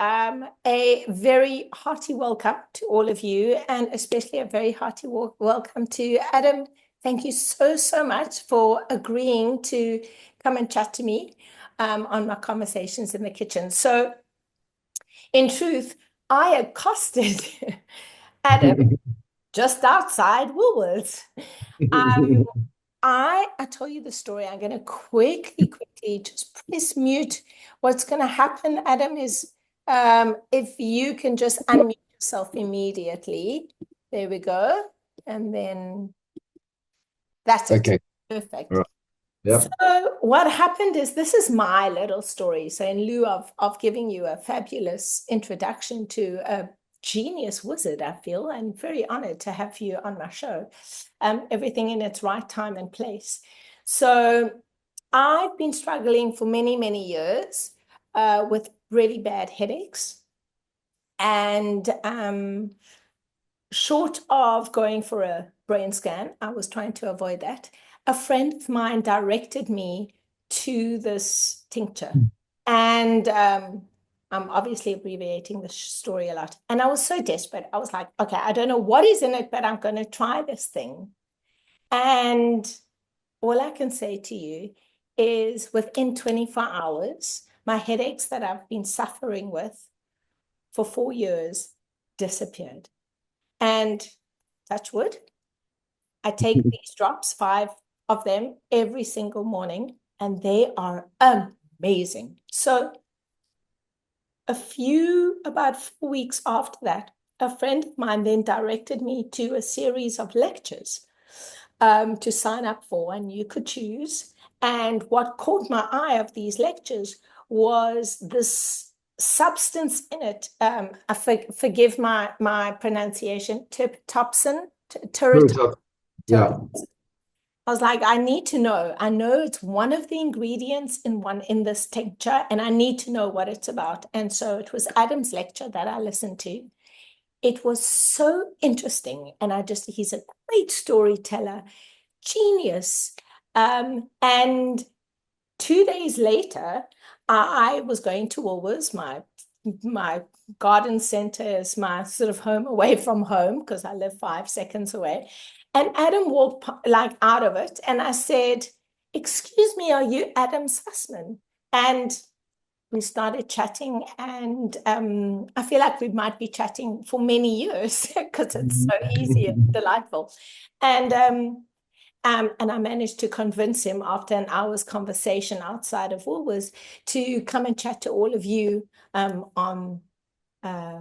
a very hearty welcome to all of you, and especially a very hearty welcome to Adam. Thank you so much for agreeing to come and chat to me on my conversations in the kitchen. So, in truth, I accosted Adam just outside Woolworths. I tell you the story. I'm going to quickly just press mute. What's going to happen, Adam, is if you can just unmute yourself immediately. There we go. And then that's it. Okay. Perfect. All right. Yep. So what happened is, this is my little story. So in lieu of giving you a fabulous introduction to a genius wizard, I feel I'm very honored to have you on my show. Everything in its right time and place. So I've been struggling for many years with really bad headaches, and short of going for a brain scan, I was trying to avoid that. A friend of mine directed me to this tincture, and I'm obviously abbreviating the story a lot. And I was so desperate. I was like, okay, I don't know what is in it, but I'm going to try this thing. And all I can say to you is, within 24 hours, my headaches that I've been suffering with for 4 years disappeared. And touch wood, I take these drops, 5 of them every single morning, and they are amazing. So about 4 weeks after that, a friend of mine then directed me to a series of lectures to sign up for, and you could choose. And what caught my eye of these lectures was this substance in it. Forgive my pronunciation, terptopsin. Yeah. I was like, I need to know. I know it's one of the ingredients in this tincture, and I need to know what it's about. And so it was Adam's lecture that I listened to. It was so interesting, and he's a great storyteller, genius. And 2 days later, I was going to Woolworths. My garden center is my sort of home away from home, because I live 5 seconds away. And Adam walked out of it, and I said, "Excuse me, are you Adam Suzman?" And we started chatting, and I feel like we might be chatting for many years because it's so easy and delightful. And I managed to convince him, after an hour's conversation outside of Woolworths, to come and chat to all of you on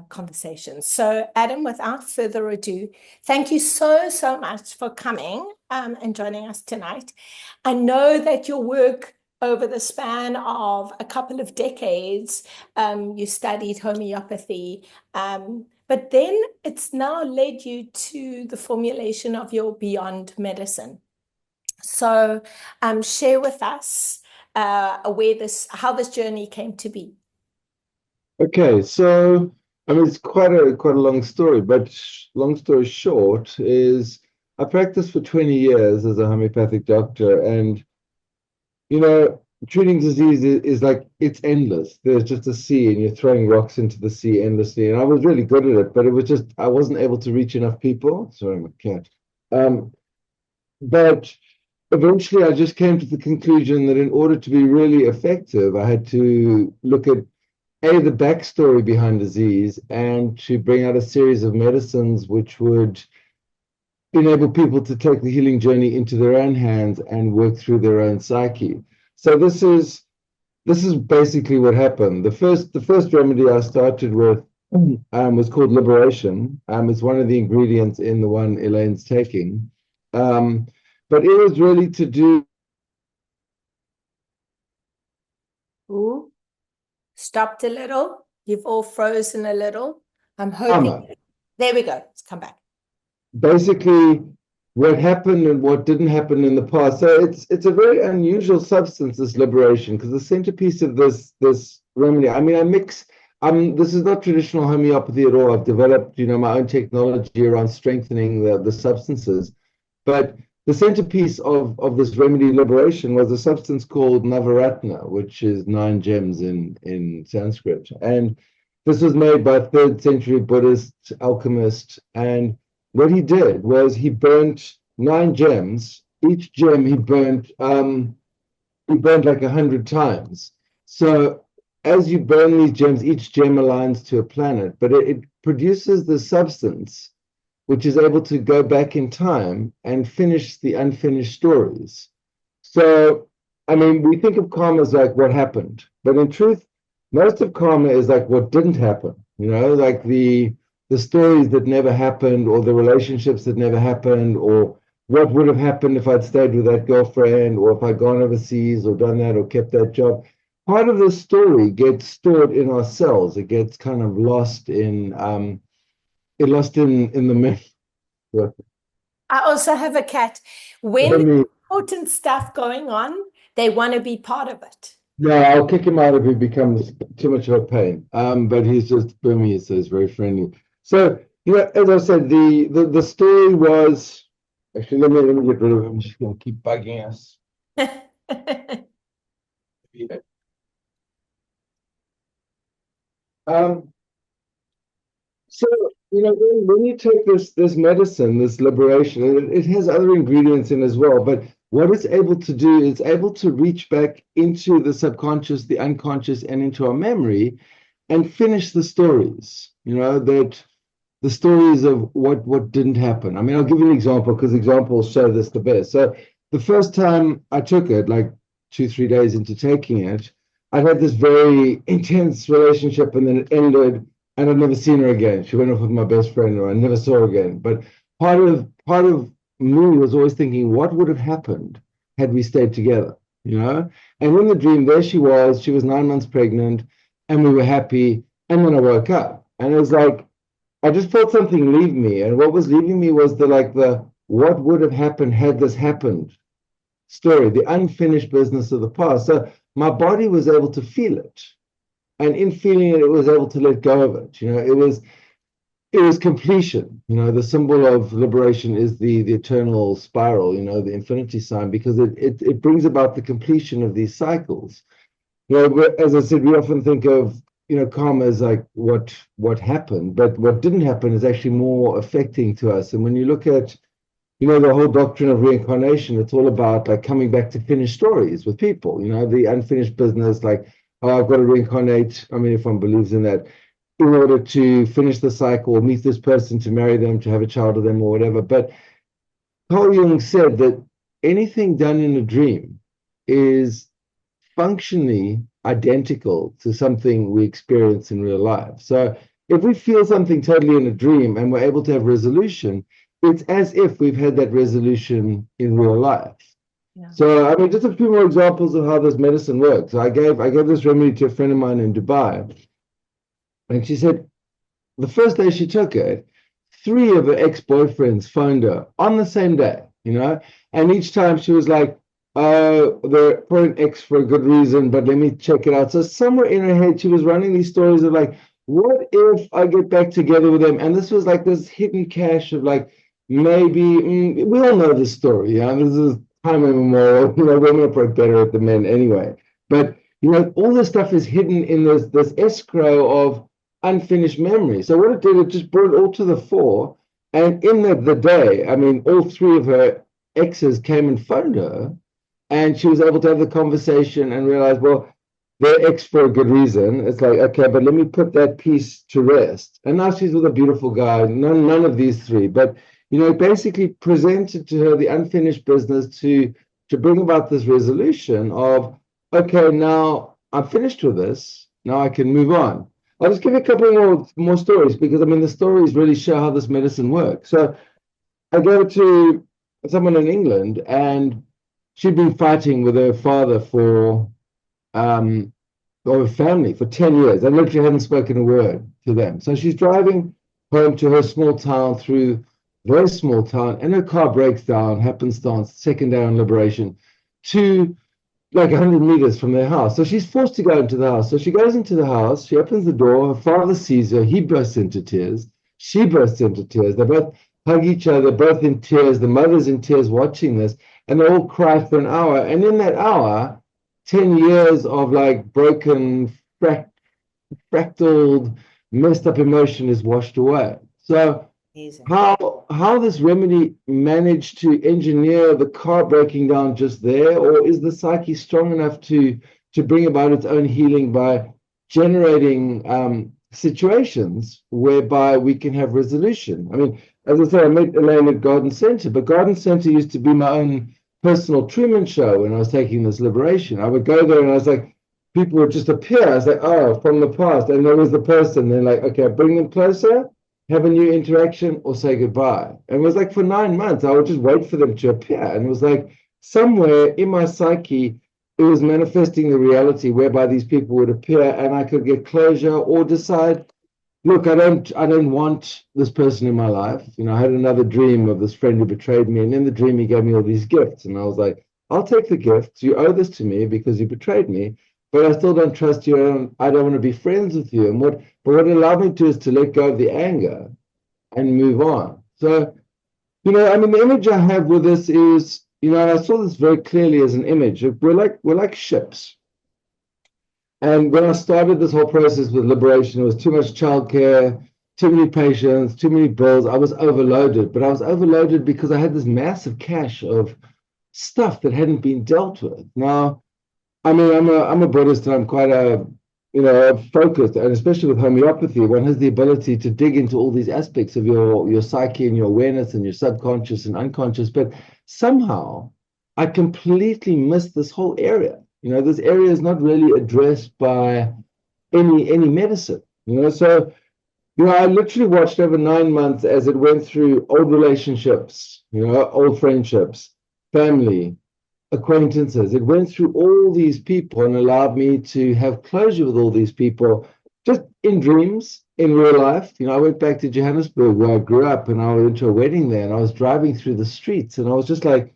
conversations. So, Adam, without further ado, thank you so much for coming and joining us tonight. I know that your work over the span of a couple of decades, you studied homeopathy, but then it's now led you to the formulation of your Beyond Medicine. So share with us how this journey came to be. Okay, so I mean it's quite a long story, but long story short is I practiced for 20 years as a homeopathic doctor, and treating disease is like, it's endless. There's just a sea, and you're throwing rocks into the sea endlessly. And I was really good at it, but it was just I wasn't able to reach enough people. Sorry, my cat. But eventually, I just came to the conclusion that in order to be really effective, I had to look at the backstory behind disease, and to bring out a series of medicines which would enable people to take the healing journey into their own hands and work through their own psyche. So this is basically what happened. The first remedy I started with was called liberation. It's one of the ingredients in the one Elaine's taking. But it was really to do. Ooh. Stopped a little. You've all frozen a little. I'm hoping. There we go. Let's come back. Basically, what happened and what didn't happen in the past. So it's a very unusual substance, this liberation, because the centerpiece of this remedy. I mean, I mix. This is not traditional homeopathy at all. I've developed, my own technology around strengthening the substances, but the centerpiece of this remedy liberation was a substance called Navaratna, which is 9 gems in Sanskrit. And This was made by a 3rd century Buddhist alchemist. And what he did was he burnt 9 gems. Each gem he burned like 100 times. So as you burn these gems, each gem aligns to a planet, but it produces the substance which is able to go back in time and finish the unfinished stories. So, I mean, we think of karma as like what happened, but in truth, most of karma is like what didn't happen, like the stories that never happened, or the relationships that never happened, or what would have happened if I'd stayed with that girlfriend, or if I'd gone overseas, or done that, or kept that job. Part of the story gets stored in our cells. It gets kind of lost in the myth. I also have a cat. When there's important stuff going on, they want to be part of it. No, I'll kick him out if he becomes too much of a pain. But he's just Burmese, so he's very friendly. So, as I said, the story was actually let me get rid of him. He's going to keep bugging us. So, when you take this medicine, this liberation, it has other ingredients in as well. But what it's able to do is able to reach back into the subconscious, the unconscious, and into our memory, and finish the stories. That the stories of what didn't happen. I mean, I'll give you an example because examples show this the best. So the first time I took it, like 2-3 days into taking it, I had this very intense relationship, and then it ended. And I've never seen her again. She went off with my best friend, or I never saw her again. But part of me was always thinking, what would have happened had we stayed together? And in the dream, there she was 9 months pregnant, and we were happy. And then I woke up, and it was like, I just felt something leave me. And what was leaving me was the what would have happened had this happened story, the unfinished business of the past. So my body was able to feel it. And in feeling it, it was able to let go of it. It was completion. The symbol of liberation is the eternal spiral, the infinity sign, because it brings about the completion of these cycles. As I said, we often think of karma as like what happened, but what didn't happen is actually more affecting to us. And when you look at the whole doctrine of reincarnation, it's all about like coming back to finish stories with people. The unfinished business, like, oh, I've got to reincarnate. I mean, if one believes in that, in order to finish the cycle, meet this person, to marry them, to have a child with them, or whatever. But Carl Jung said that anything done in a dream is functionally identical to something we experience in real life. So if we feel something totally in a dream and we're able to have resolution, it's as if we've had that resolution in real life. Yeah. So, I mean, just a few more examples of how this medicine works. I gave this remedy to a friend of mine in Dubai, and she said the first day she took it, 3 of her ex-boyfriends phoned her on the same day, and each time she was like, oh, they're for an ex for a good reason, but let me check it out. So somewhere in her head, she was running these stories of like, what if I get back together with them? And this was like this hidden cache of like, maybe, we all know this story, this is time immemorial, women operate better at the men anyway. But, all this stuff is hidden in this escrow of unfinished memory. So what it did, it just brought it all to the fore. And in the day, I mean, all 3 of her exes came and phoned her, and she was able to have the conversation and realize, well, they're ex for a good reason. It's like, okay, but let me put that piece to rest. And now she's with a beautiful guy, none of these 3. But basically presented to her the unfinished business to bring about this resolution of, okay, now I'm finished with this. Now I can move on. I'll just give you a couple more stories, because, I mean, the stories really show how this medicine works. So I go to someone in England, and she'd been fighting with her father or her family for 10 years. I literally hadn't spoken a word to them. So she's driving home to her small town through very small town, and her car breaks down, happenstance, second day on liberation, to like 100 meters from their house. So she's forced to go into the house. So she goes into the house, she opens the door, her father sees her, he bursts into tears, she bursts into tears. They both hug each other, both in tears, the mother's in tears watching this, and they all cry for an hour. And in that hour, 10 years of like broken, fractaled messed up emotion is washed away. So Amazing. how this remedy managed to engineer the car breaking down just there, or is the psyche strong enough to bring about its own healing by generating situations whereby we can have resolution? I mean, as I said, I met Elaine at Garden Center, but Garden Center used to be my own personal Truman Show when I was taking this liberation. I would go there and I was like, people would just appear. I was like, oh, from the past. And there was the person. They're like, okay, bring them closer, have a new interaction, or say goodbye. And it was like for 9 months, I would just wait for them to appear. And it was like somewhere in my psyche, it was manifesting the reality whereby these people would appear and I could get closure or decide, look, I don't want this person in my life. You know, I had another dream of this friend who betrayed me, and in the dream he gave me all these gifts, and I was like, I'll take the gifts. You owe this to me because you betrayed me, but I still don't trust you. I don't want to be friends with you. But what it allowed me to is to let go of the anger and move on. So, you know, I mean, the image I have with this is, you know, and I saw this very clearly as an image. We're like ships. And when I started this whole process with liberation, it was too much childcare, too many patients, too many bills. I was overloaded, but I was overloaded because I had this massive cache of stuff that hadn't been dealt with. Now, I mean, I'm a Buddhist and I'm quite focused, and especially with homeopathy, one has the ability to dig into all these aspects of your psyche and your awareness and your subconscious and unconscious. But somehow I completely missed this whole area. You know, this area is not really addressed by any medicine, you know. So, you know, I literally watched over 9 months as it went through old relationships, you know, old friendships, family, acquaintances. It went through all these people and allowed me to have closure with all these people just in dreams, in real life. You know, I went back to Johannesburg where I grew up, and I went to a wedding there, and I was driving through the streets and I was just like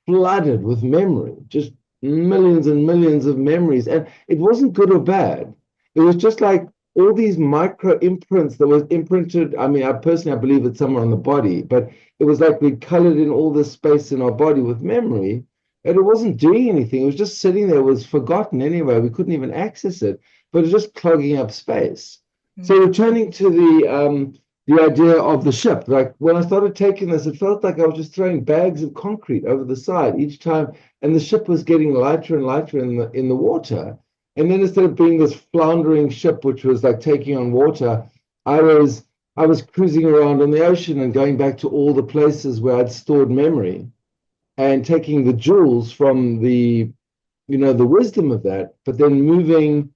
flooded with memory, just millions and millions of memories. And it wasn't good or bad. It was just like all these micro imprints that was imprinted. I mean, I believe it's somewhere on the body, but it was like we colored in all this space in our body with memory, and it wasn't doing anything. It was just sitting there, it was forgotten anyway. We couldn't even access it, but it was just clogging up space. So returning to the idea of the ship, like when I started taking this, it felt like I was just throwing bags of concrete over the side each time, and the ship was getting lighter and lighter in the water. And then instead of being this floundering ship, which was like taking on water, I was cruising around on the ocean and going back to all the places where I'd stored memory and taking the jewels from the wisdom of that, but then moving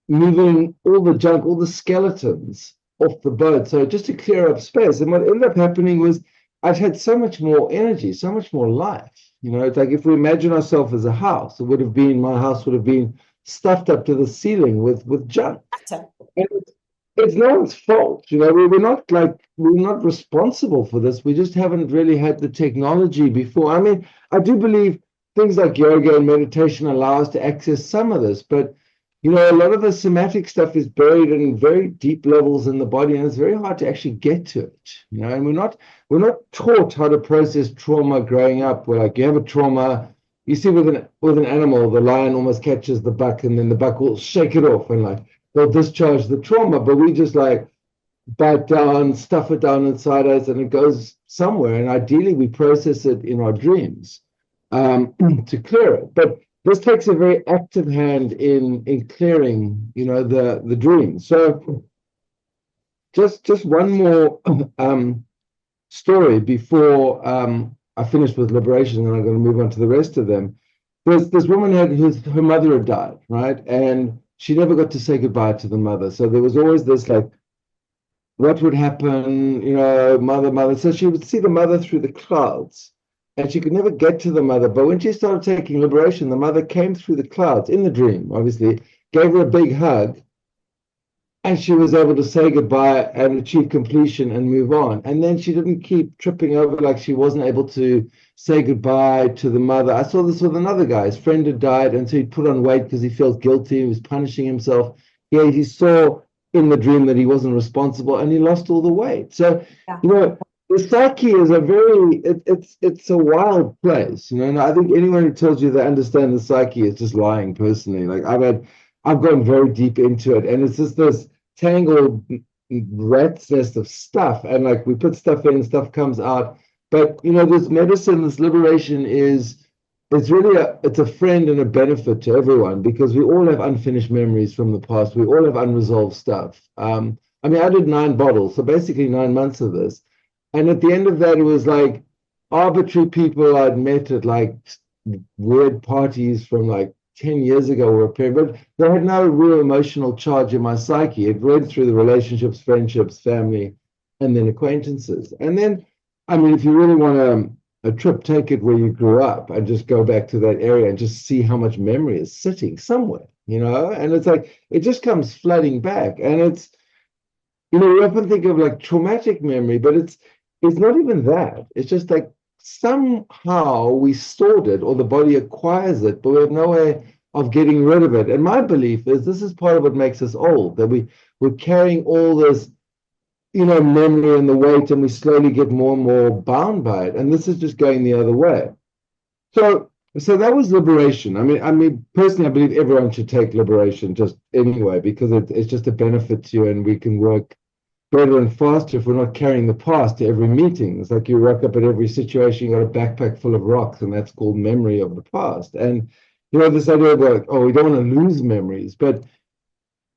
all the junk, all the skeletons off the boat. So just to clear up space. And what ended up happening was I'd had so much more energy, so much more life. You know, it's like if we imagine ourselves as a house, my house would have been stuffed up to the ceiling with junk. And it's no one's fault. You know, we're not responsible for this. We just haven't really had the technology before. I mean, I do believe things like yoga and meditation allow us to access some of this, but you know, a lot of the somatic stuff is buried in very deep levels in the body, and it's very hard to actually get to it. You know, and we're not taught how to process trauma growing up. We're like, you have a trauma, you see with an animal, the lion almost catches the buck, and then the buck will shake it off and like they'll discharge the trauma, but we just like bite down, stuff it down inside us, and it goes somewhere. And ideally, we process it in our dreams to clear it. But this takes a very active hand in clearing, you know, the dreams. So just one more story before I finish with liberation, and I'm going to move on to the rest of them. This woman her mother had died, right? And she never got to say goodbye to the mother. So there was always this like, what would happen, you know, mother. So she would see the mother through the clouds, and she could never get to the mother. But when she started taking liberation, the mother came through the clouds in the dream, obviously, gave her a big hug, and she was able to say goodbye and achieve completion and move on. And then she didn't keep tripping over like she wasn't able to say goodbye to the mother. I saw this with another guy. His friend had died, and so he put on weight because he felt guilty. He was punishing himself. Yeah, he saw in the dream that he wasn't responsible, and he lost all the weight. So, you know, the psyche is it's a wild place, you know. And I think anyone who tells you they understand the psyche is just lying. Personally, like I've gone very deep into it, and it's just this tangled rat's nest of stuff, and like we put stuff in, stuff comes out. But this medicine, this liberation it's really it's a friend and a benefit to everyone, because we all have unfinished memories from the past. We all have unresolved stuff. I mean, I did 9 bottles, so basically 9 months of this. And at the end of that, it was like arbitrary people I'd met at like weird parties from like 10 years ago or a period, but they had no real emotional charge in my psyche. It read through the relationships, friendships, family, and then acquaintances. And then, I mean, if you really want a trip, take it where you grew up and just go back to that area and just see how much memory is sitting somewhere, and it's like it just comes flooding back. And it's, we often think of like traumatic memory, but it's not even that. It's just like somehow we stored it, or the body acquires it, but we have no way of getting rid of it. And my belief is this is part of what makes us old, that we're carrying all this memory and the weight, and we slowly get more and more bound by it. And this is just going the other way. So that was liberation. I mean, personally, I believe everyone should take liberation just anyway, because it's just a benefit to you, and we can work better and faster if we're not carrying the past to every meeting. It's like you rock up at every situation, you got a backpack full of rocks, and that's called memory of the past. And this idea of like, oh, we don't want to lose memories, but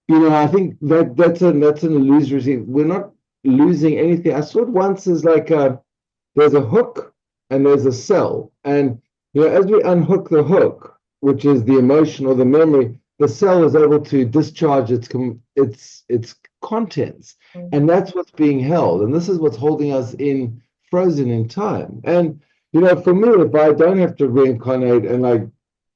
I think that's an illusory thing. We're not losing anything. I saw it once as like there's a hook and there's a cell, and as we unhook the hook, which is the emotion or the memory, the cell is able to discharge its contents, and that's what's being held, and this is what's holding us frozen in time. And for me, if I don't have to reincarnate and like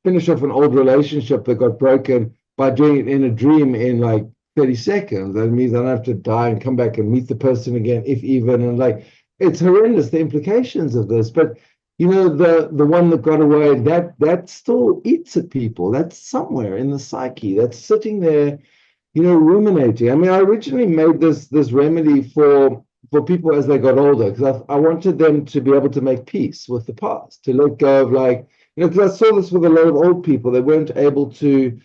finish off an old relationship that got broken by doing it in a dream in like 30 seconds, that means I don't have to die and come back and meet the person again, if even. And like, it's horrendous, the implications of this. But the one that got away, that still eats at people. That's somewhere in the psyche, that's sitting there, ruminating. I mean, I originally made this remedy for people as they got older, because I wanted them to be able to make peace with the past, to let go of like, because I saw this with a lot of old people. They weren't able to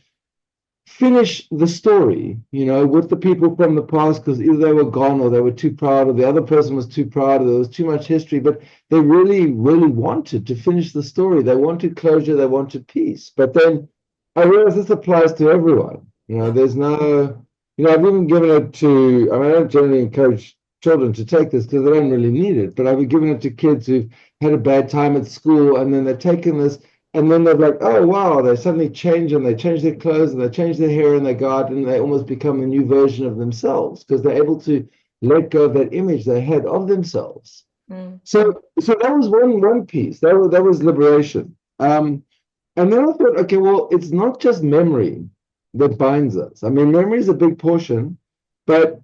finish the story, with the people from the past, because either they were gone, or they were too proud, or the other person was too proud, or there was too much history. But they really, really wanted to finish the story. They wanted closure. They wanted peace. But then I realized this applies to everyone. There's no, I've even given it to, I mean, I don't generally encourage children to take this because they don't really need it, but I've given it to kids who've had a bad time at school, and then they've taken this, and then they're like, oh, wow, they suddenly change, and they change their clothes, and they change their hair, and they go out, and they almost become a new version of themselves, because they're able to let go of that image they had of themselves. So that was one piece. That was liberation. And then I thought, okay, well, it's not just memory that binds us. I mean, memory is a big portion, but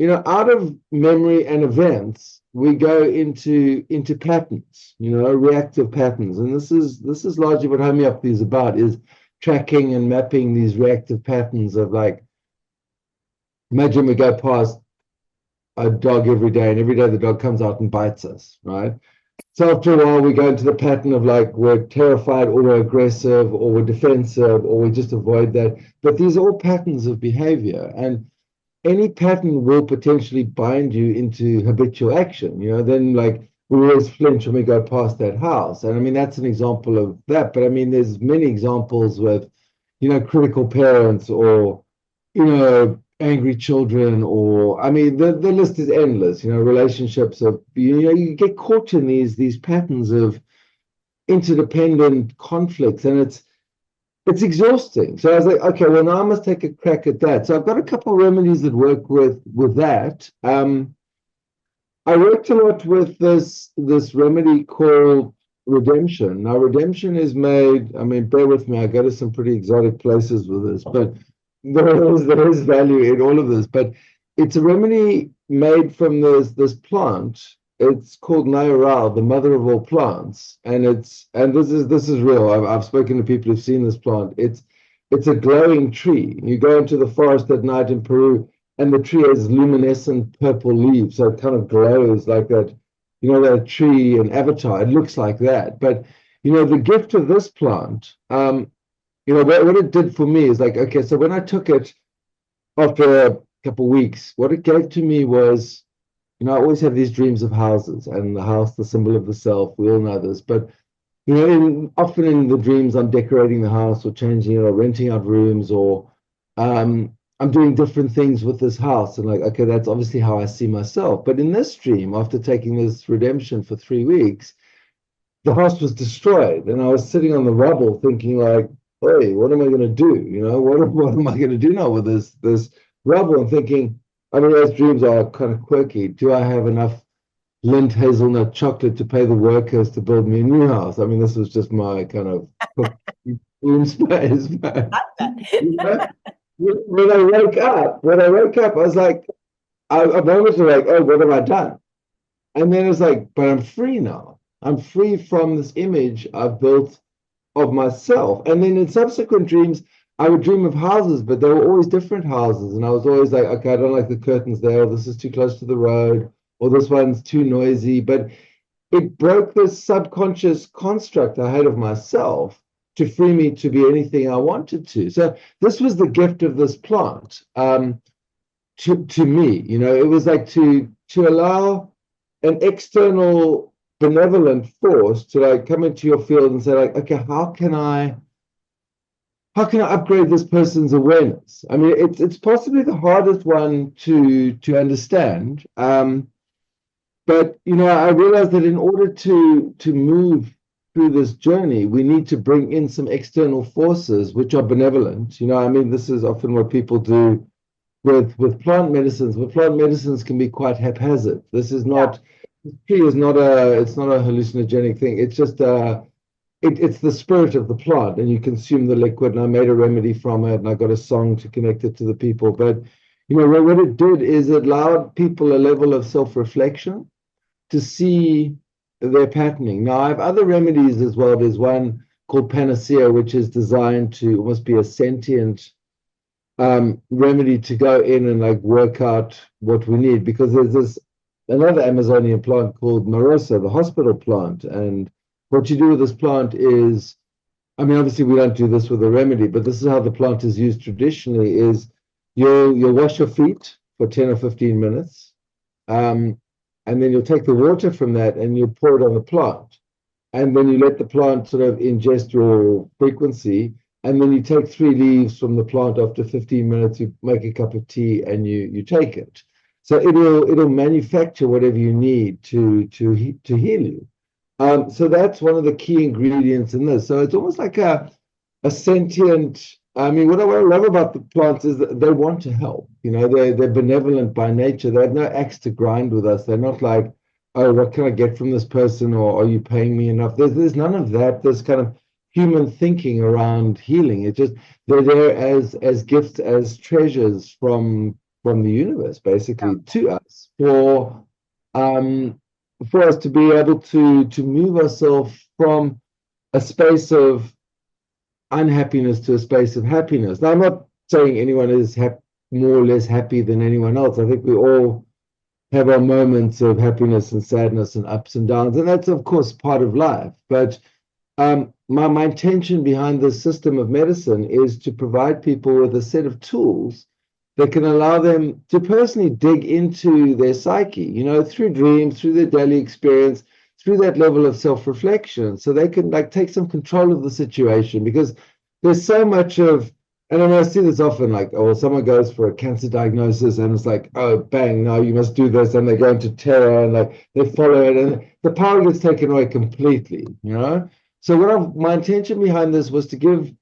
out of memory and events, we go into patterns, reactive patterns. And this is largely what homeopathy is about, is tracking and mapping these reactive patterns of, like, imagine we go past a dog every day, and every day the dog comes out and bites us, right? So after a while, we go into the pattern of, like, we're terrified, or we're aggressive, or we're defensive, or we just avoid that. But these are all patterns of behavior, and any pattern will potentially bind you into habitual action. Then, like, we always flinch when we go past that house. And I mean, that's an example of that. But I mean, there's many examples with, critical parents, or, angry children, or, I mean, the list is endless. Relationships of, you get caught in these patterns of interdependent conflicts, and it's exhausting. So I was like, okay, well, now I must take a crack at that. So I've got a couple of remedies that work with that. I worked a lot with this remedy called redemption. Now, redemption is made, I mean, bear with me, I go to some pretty exotic places with this, but there is value in all of this. But it's a remedy made from this plant. It's called Nayaral, the mother of all plants, and this is real. I've spoken to people who've seen this plant. It's a glowing tree. You go into the forest at night in Peru, and the tree has luminescent purple leaves, so it kind of glows like that. That tree in Avatar. It looks like that. But the gift of this plant, what it did for me is, like, okay, so when I took it after couple of weeks, what it gave to me was, I always have these dreams of houses, and the house, the symbol of the self. We all know this, but often in the dreams, I'm decorating the house or changing it or renting out rooms, or I'm doing different things with this house. And like, okay, that's obviously how I see myself. But in this dream, after taking this redemption for 3 weeks, the house was destroyed. And I was sitting on the rubble thinking like, hey, what am I going to do? What am I going to do now with this rubble? And thinking, I mean, those dreams are kind of quirky. Do I have enough Lindt hazelnut chocolate to pay the workers to build me a new house? I mean, this was just my kind of room space. But, when I woke up, I was like, a moment was like, oh, what have I done? And then it's like, but I'm free now. I'm free from this image I've built of myself. And then in subsequent dreams, I would dream of houses, but they were always different houses. And I was always like, okay, I don't like the curtains there, or this is too close to the road, or this one's too noisy. But it broke this subconscious construct I had of myself to free me to be anything I wanted to. So this was the gift of this plant to me. It was like to allow an external benevolent force to like come into your field and say like, okay, how can I upgrade this person's awareness? I mean, it's possibly the hardest one to understand. But I realized that in order to move through this journey, we need to bring in some external forces which are benevolent. I mean, this is often what people do with plant medicines. But plant medicines can be quite haphazard. This tree is not it's not a hallucinogenic thing. It's just it's the spirit of the plant, and you consume the liquid. And I made a remedy from it, and I got a song to connect it to the people. But what it did is it allowed people a level of self-reflection to see their patterning. Now, I have other remedies as well. There's one called Panacea, which is designed to almost be a sentient remedy to go in and like work out what we need. Because there's another Amazonian plant called Morosa, the hospital plant. And what you do with this plant is, I mean, obviously we don't do this with a remedy, but this is how the plant is used traditionally, is you'll wash your feet for 10 or 15 minutes. And then you'll take the water from that and you pour it on the plant. And then you let the plant sort of ingest your frequency. And then you take 3 leaves from the plant after 15 minutes, you make a cup of tea and you take it. So it'll manufacture whatever you need to heal you. So that's one of the key ingredients in this. So it's almost like a sentient. I mean, what I love about the plants is that they want to help. They're benevolent by nature. They have no axe to grind with us. They're not like, oh, what can I get from this person, or are you paying me enough? There's none of that. There's kind of human thinking around healing. It's just they're there as gifts, as treasures from the universe, basically, to us for us to be able to move ourselves from a space of unhappiness to a space of happiness. Now, I'm not saying anyone is more or less happy than anyone else. I think we all have our moments of happiness and sadness and ups and downs, and that's of course part of life. But my intention behind this system of medicine is to provide people with a set of tools that can allow them to personally dig into their psyche, through dreams, through their daily experience, through that level of self-reflection, so they can like take some control of the situation. Because there's so much of, and I see this often, like, oh, someone goes for a cancer diagnosis and it's like, oh, bang, now you must do this, and they go into terror and like they follow it, and the power gets taken away completely, So my intention behind this was to give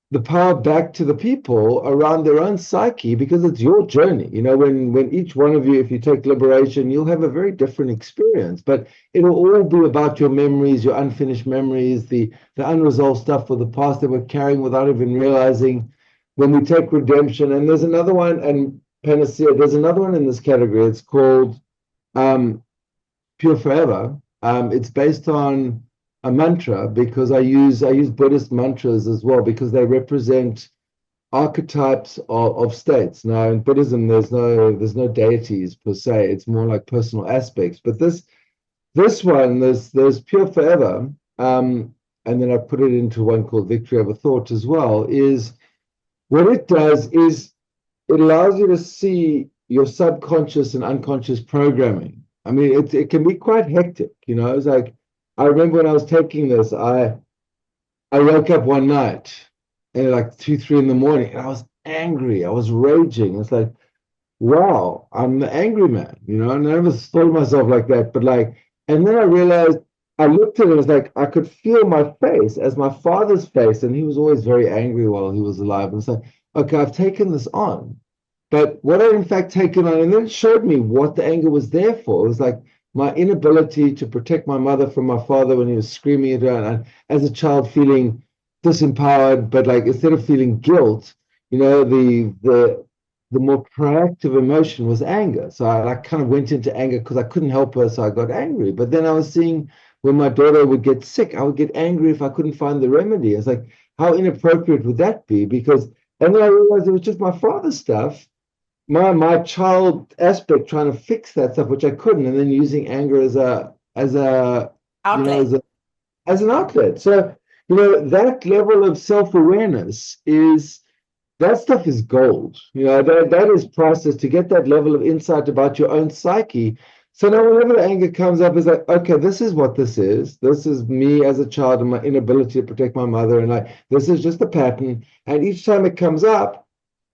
the power back to the people around their own psyche, because it's your journey. When each one of you, if you take liberation, you'll have a very different experience, but it'll all be about your memories, your unfinished memories, the unresolved stuff for the past that we're carrying without even realizing. When we take redemption, and there's another one, and Panacea, there's another one in this category. It's called Pure Forever. It's based on a mantra, because I use Buddhist mantras as well, because they represent archetypes of states. Now in Buddhism, there's no deities per se. It's more like personal aspects. But this one, there's Pure Forever, and then I put it into one called Victory Over Thought as well. Is what it does is it allows you to see your subconscious and unconscious programming. I mean, it can be quite hectic, you know. It's like I remember when I was taking this, I woke up one night at like 2, 3 in the morning, and I was angry. I was raging. It's like, wow, I'm the angry man, you know. And I never thought of myself like that, but like, and then I realized I looked at it, it was like I could feel my face as my father's face, and he was always very angry while he was alive. And it's like, okay, I've taken this on. But what I'd in fact taken on, and then it showed me what the anger was there for. It was like my inability to protect my mother from my father when he was screaming at her, and as a child feeling disempowered, but like instead of feeling guilt, you know, the more proactive emotion was anger. So I like kind of went into anger because I couldn't help her, so I got angry. But then I was seeing when my daughter would get sick, I would get angry if I couldn't find the remedy. It's like, how inappropriate would that be? Because, and then I realized it was just my father's stuff, my child aspect trying to fix that stuff, which I couldn't, and then using anger as a you know Outlet. as an outlet. So you know that level of self-awareness is that stuff is gold. You know that is priceless to get that level of insight about your own psyche. So now whenever the anger comes up, it's like, okay, this is what this is. This is me as a child and my inability to protect my mother, and like this is just a pattern. And each time it comes up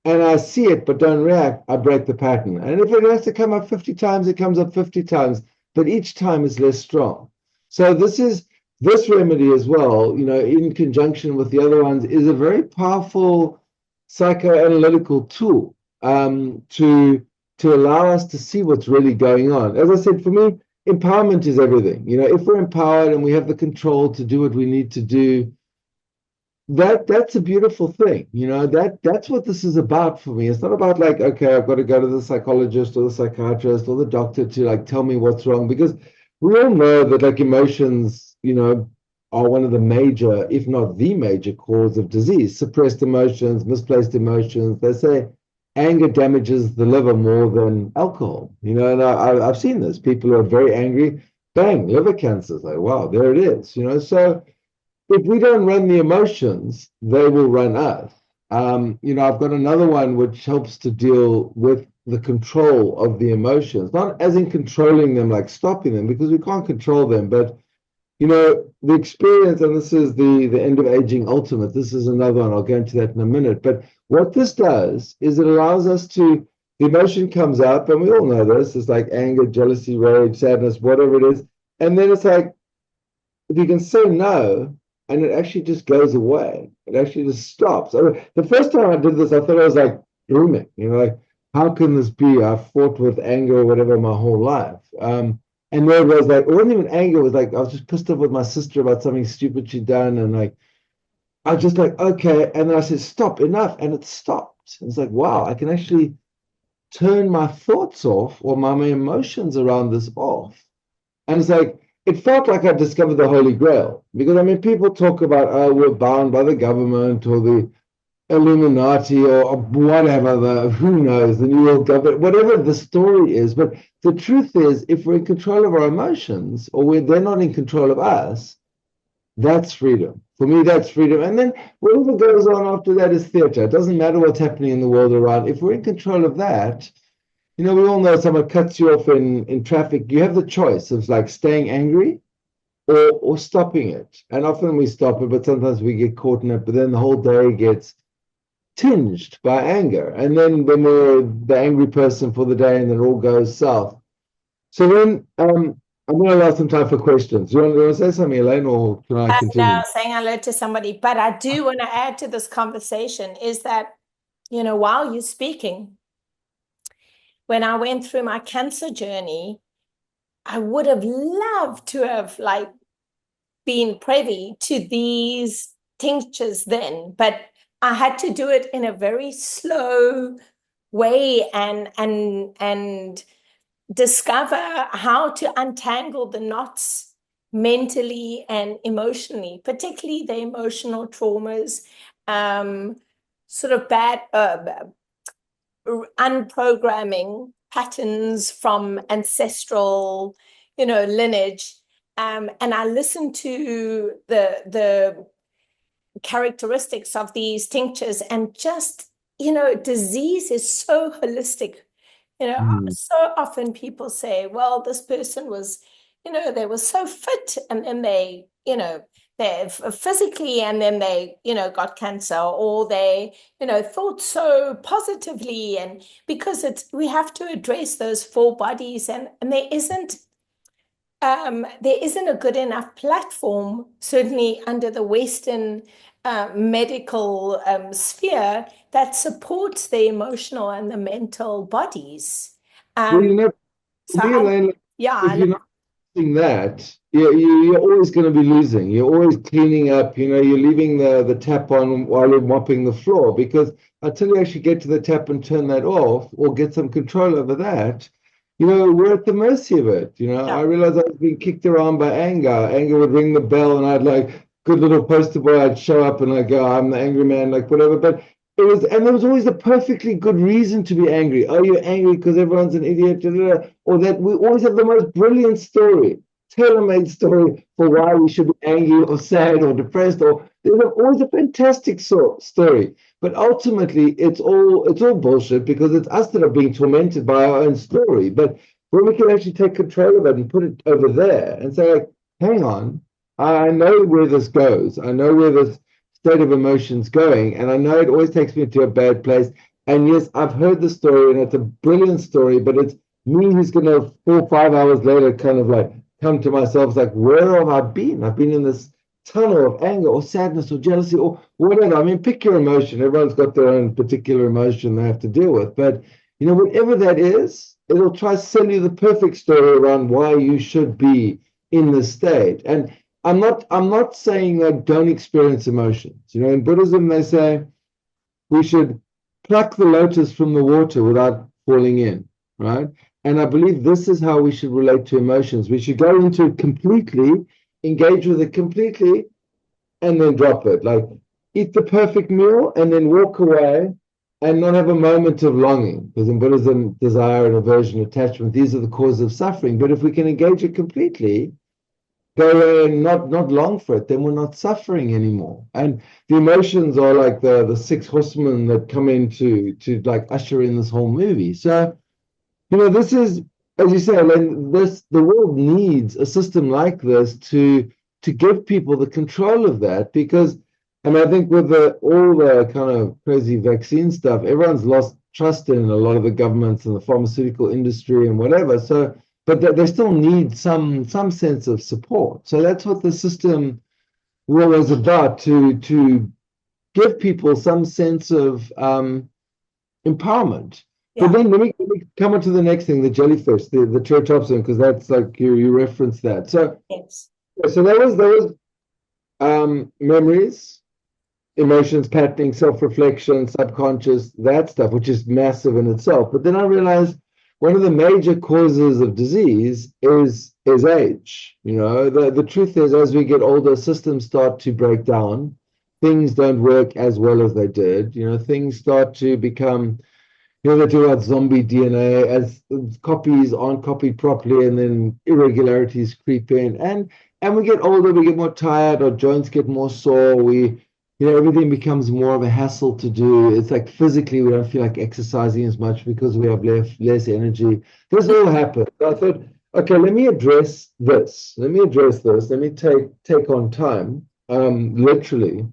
and I see it but don't react, I break the pattern. And if it has to come up 50 times, it comes up 50 times, but each time is less strong. So this remedy as well, you know, in conjunction with the other ones, is a very powerful psychoanalytical tool to allow us to see what's really going on. As I said, for me, empowerment is everything. You know, if we're empowered and we have the control to do what we need to do, that's a beautiful thing, you know. That's what this is about for me. It's not about like, okay, I've got to go to the psychologist or the psychiatrist or the doctor to like tell me what's wrong, because we all know that like emotions, you know, are one of the major, if not the major cause of disease. Suppressed emotions, misplaced emotions. They say anger damages the liver more than alcohol, you know. And I've seen this. People who are very angry, bang, liver cancer. Like, wow, there it is, you know. So if we don't run the emotions, they will run us. You know, I've got another one which helps to deal with the control of the emotions, not as in controlling them, like stopping them, because we can't control them. But, you know, the experience, and this is the end of aging ultimate. This is another one. I'll go into that in a minute. But what this does is it allows us to, the emotion comes up, and we all know this, it's like anger, jealousy, rage, sadness, whatever it is. And then it's like, if you can say no, and it actually just goes away. It actually just stops. I mean, the first time I did this, I thought I was like grooming, you know, like, how can this be? I've fought with anger or whatever my whole life. And then it was like, it wasn't even anger, it was like, I was just pissed off with my sister about something stupid she'd done. And like, I was just like, okay. And then I said, stop, enough. And it stopped. It's like, wow, I can actually turn my thoughts off or my emotions around this off. And it's like, it felt like I discovered the Holy Grail. Because, I mean, people talk about, oh, we're bound by the government or the Illuminati or whatever, who knows, the New World Government, whatever the story is. But the truth is, if we're in control of our emotions or they're not in control of us, that's freedom. For me, that's freedom. And then whatever goes on after that is theater. It doesn't matter what's happening in the world around. If we're in control of that, you know, we all know someone cuts you off in traffic. You have the choice of like staying angry or stopping it. And often we stop it, but sometimes we get caught in it. But then the whole day gets tinged by anger. And then we're the angry person for the day, and then it all goes south. So then I'm going to allow some time for questions. Do you want to say something, Elaine, or can I Now continue? saying hello to somebody, but I do want to add to this conversation is that, you know, while you're speaking, when I went through my cancer journey, I would have loved to have like been privy to these tinctures then, but I had to do it in a very slow way and discover how to untangle the knots mentally and emotionally, particularly the emotional traumas, um, sort of bad unprogramming patterns from ancestral, you know, lineage. And I listened to the characteristics of these tinctures and just disease is so holistic. Mm. So often people say, well, this person was, they were so fit and then they physically and then they, got cancer, or they, thought so positively. And because we have to address those four bodies, and there isn't a good enough platform, certainly under the Western medical sphere, that supports the emotional and the mental bodies. Well, Um, for so me, Elaine, yeah, if you're not doing that, you're always going to be losing. You're always cleaning up. You're leaving the tap on while you're mopping the floor, because until you actually get to the tap and turn that off or get some control over that, we're at the mercy of it. yeah, I realized I was being kicked around by anger. Anger would ring the bell, and I'd like good little poster boy. I'd show up and I'd go, I'm the angry man, like whatever. But and there was always a perfectly good reason to be angry. Oh, you're angry because everyone's an idiot, da, da, da. Or that we always have the most brilliant story, tailor-made story for why we should be angry or sad or depressed. Or there's always a fantastic story. But ultimately, it's all bullshit, because it's us that are being tormented by our own story. But when we can actually take control of it and put it over there and say, like, hang on, I know where this goes. I know where this state of emotions going, and I know it always takes me to a bad place. And yes, I've heard the story, and it's a brilliant story, but it's me who's going to 4 or 5 hours later kind of like come to myself, like, where have I been? I've been in this tunnel of anger or sadness or jealousy or whatever. I mean, pick your emotion. Everyone's got their own particular emotion they have to deal with. But, whatever that is, it'll try to sell you the perfect story around why you should be in this state. And I'm not saying that don't experience emotions. In Buddhism, they say we should pluck the lotus from the water without falling in, right? And I believe this is how we should relate to emotions. We should go into it completely, engage with it completely, and then drop it. Like, eat the perfect meal and then walk away and not have a moment of longing. Because in Buddhism, desire and aversion, attachment, these are the causes of suffering. But if we can engage it completely, go away and not long for it, then we're not suffering anymore. And the emotions are like the six horsemen that come in to like usher in this whole movie. So, this is, as you say, the world needs a system like this to give people the control of that, because, and I think with all the kind of crazy vaccine stuff, everyone's lost trust in a lot of the governments and the pharmaceutical industry and whatever. So, but they still need some sense of support. So that's what the system was about, to give people some sense of empowerment. But yeah, then let me come on to the next thing, the jellyfish, the Triratopsin, because that's like you referenced that. yes, So there was memories, emotions, patterning, self-reflection, subconscious, that stuff, which is massive in itself. But then I realized one of the major causes of disease is age. The truth is, as we get older, systems start to break down. Things don't work as well as they did. Things start to become, they talk about zombie DNA, as copies aren't copied properly, and then irregularities creep in. And we get older, we get more tired, our joints get more sore, everything becomes more of a hassle to do. It's like physically we don't feel like exercising as much because we have less energy. This all happened. I thought, okay, let me address this. Let me take on time, literally.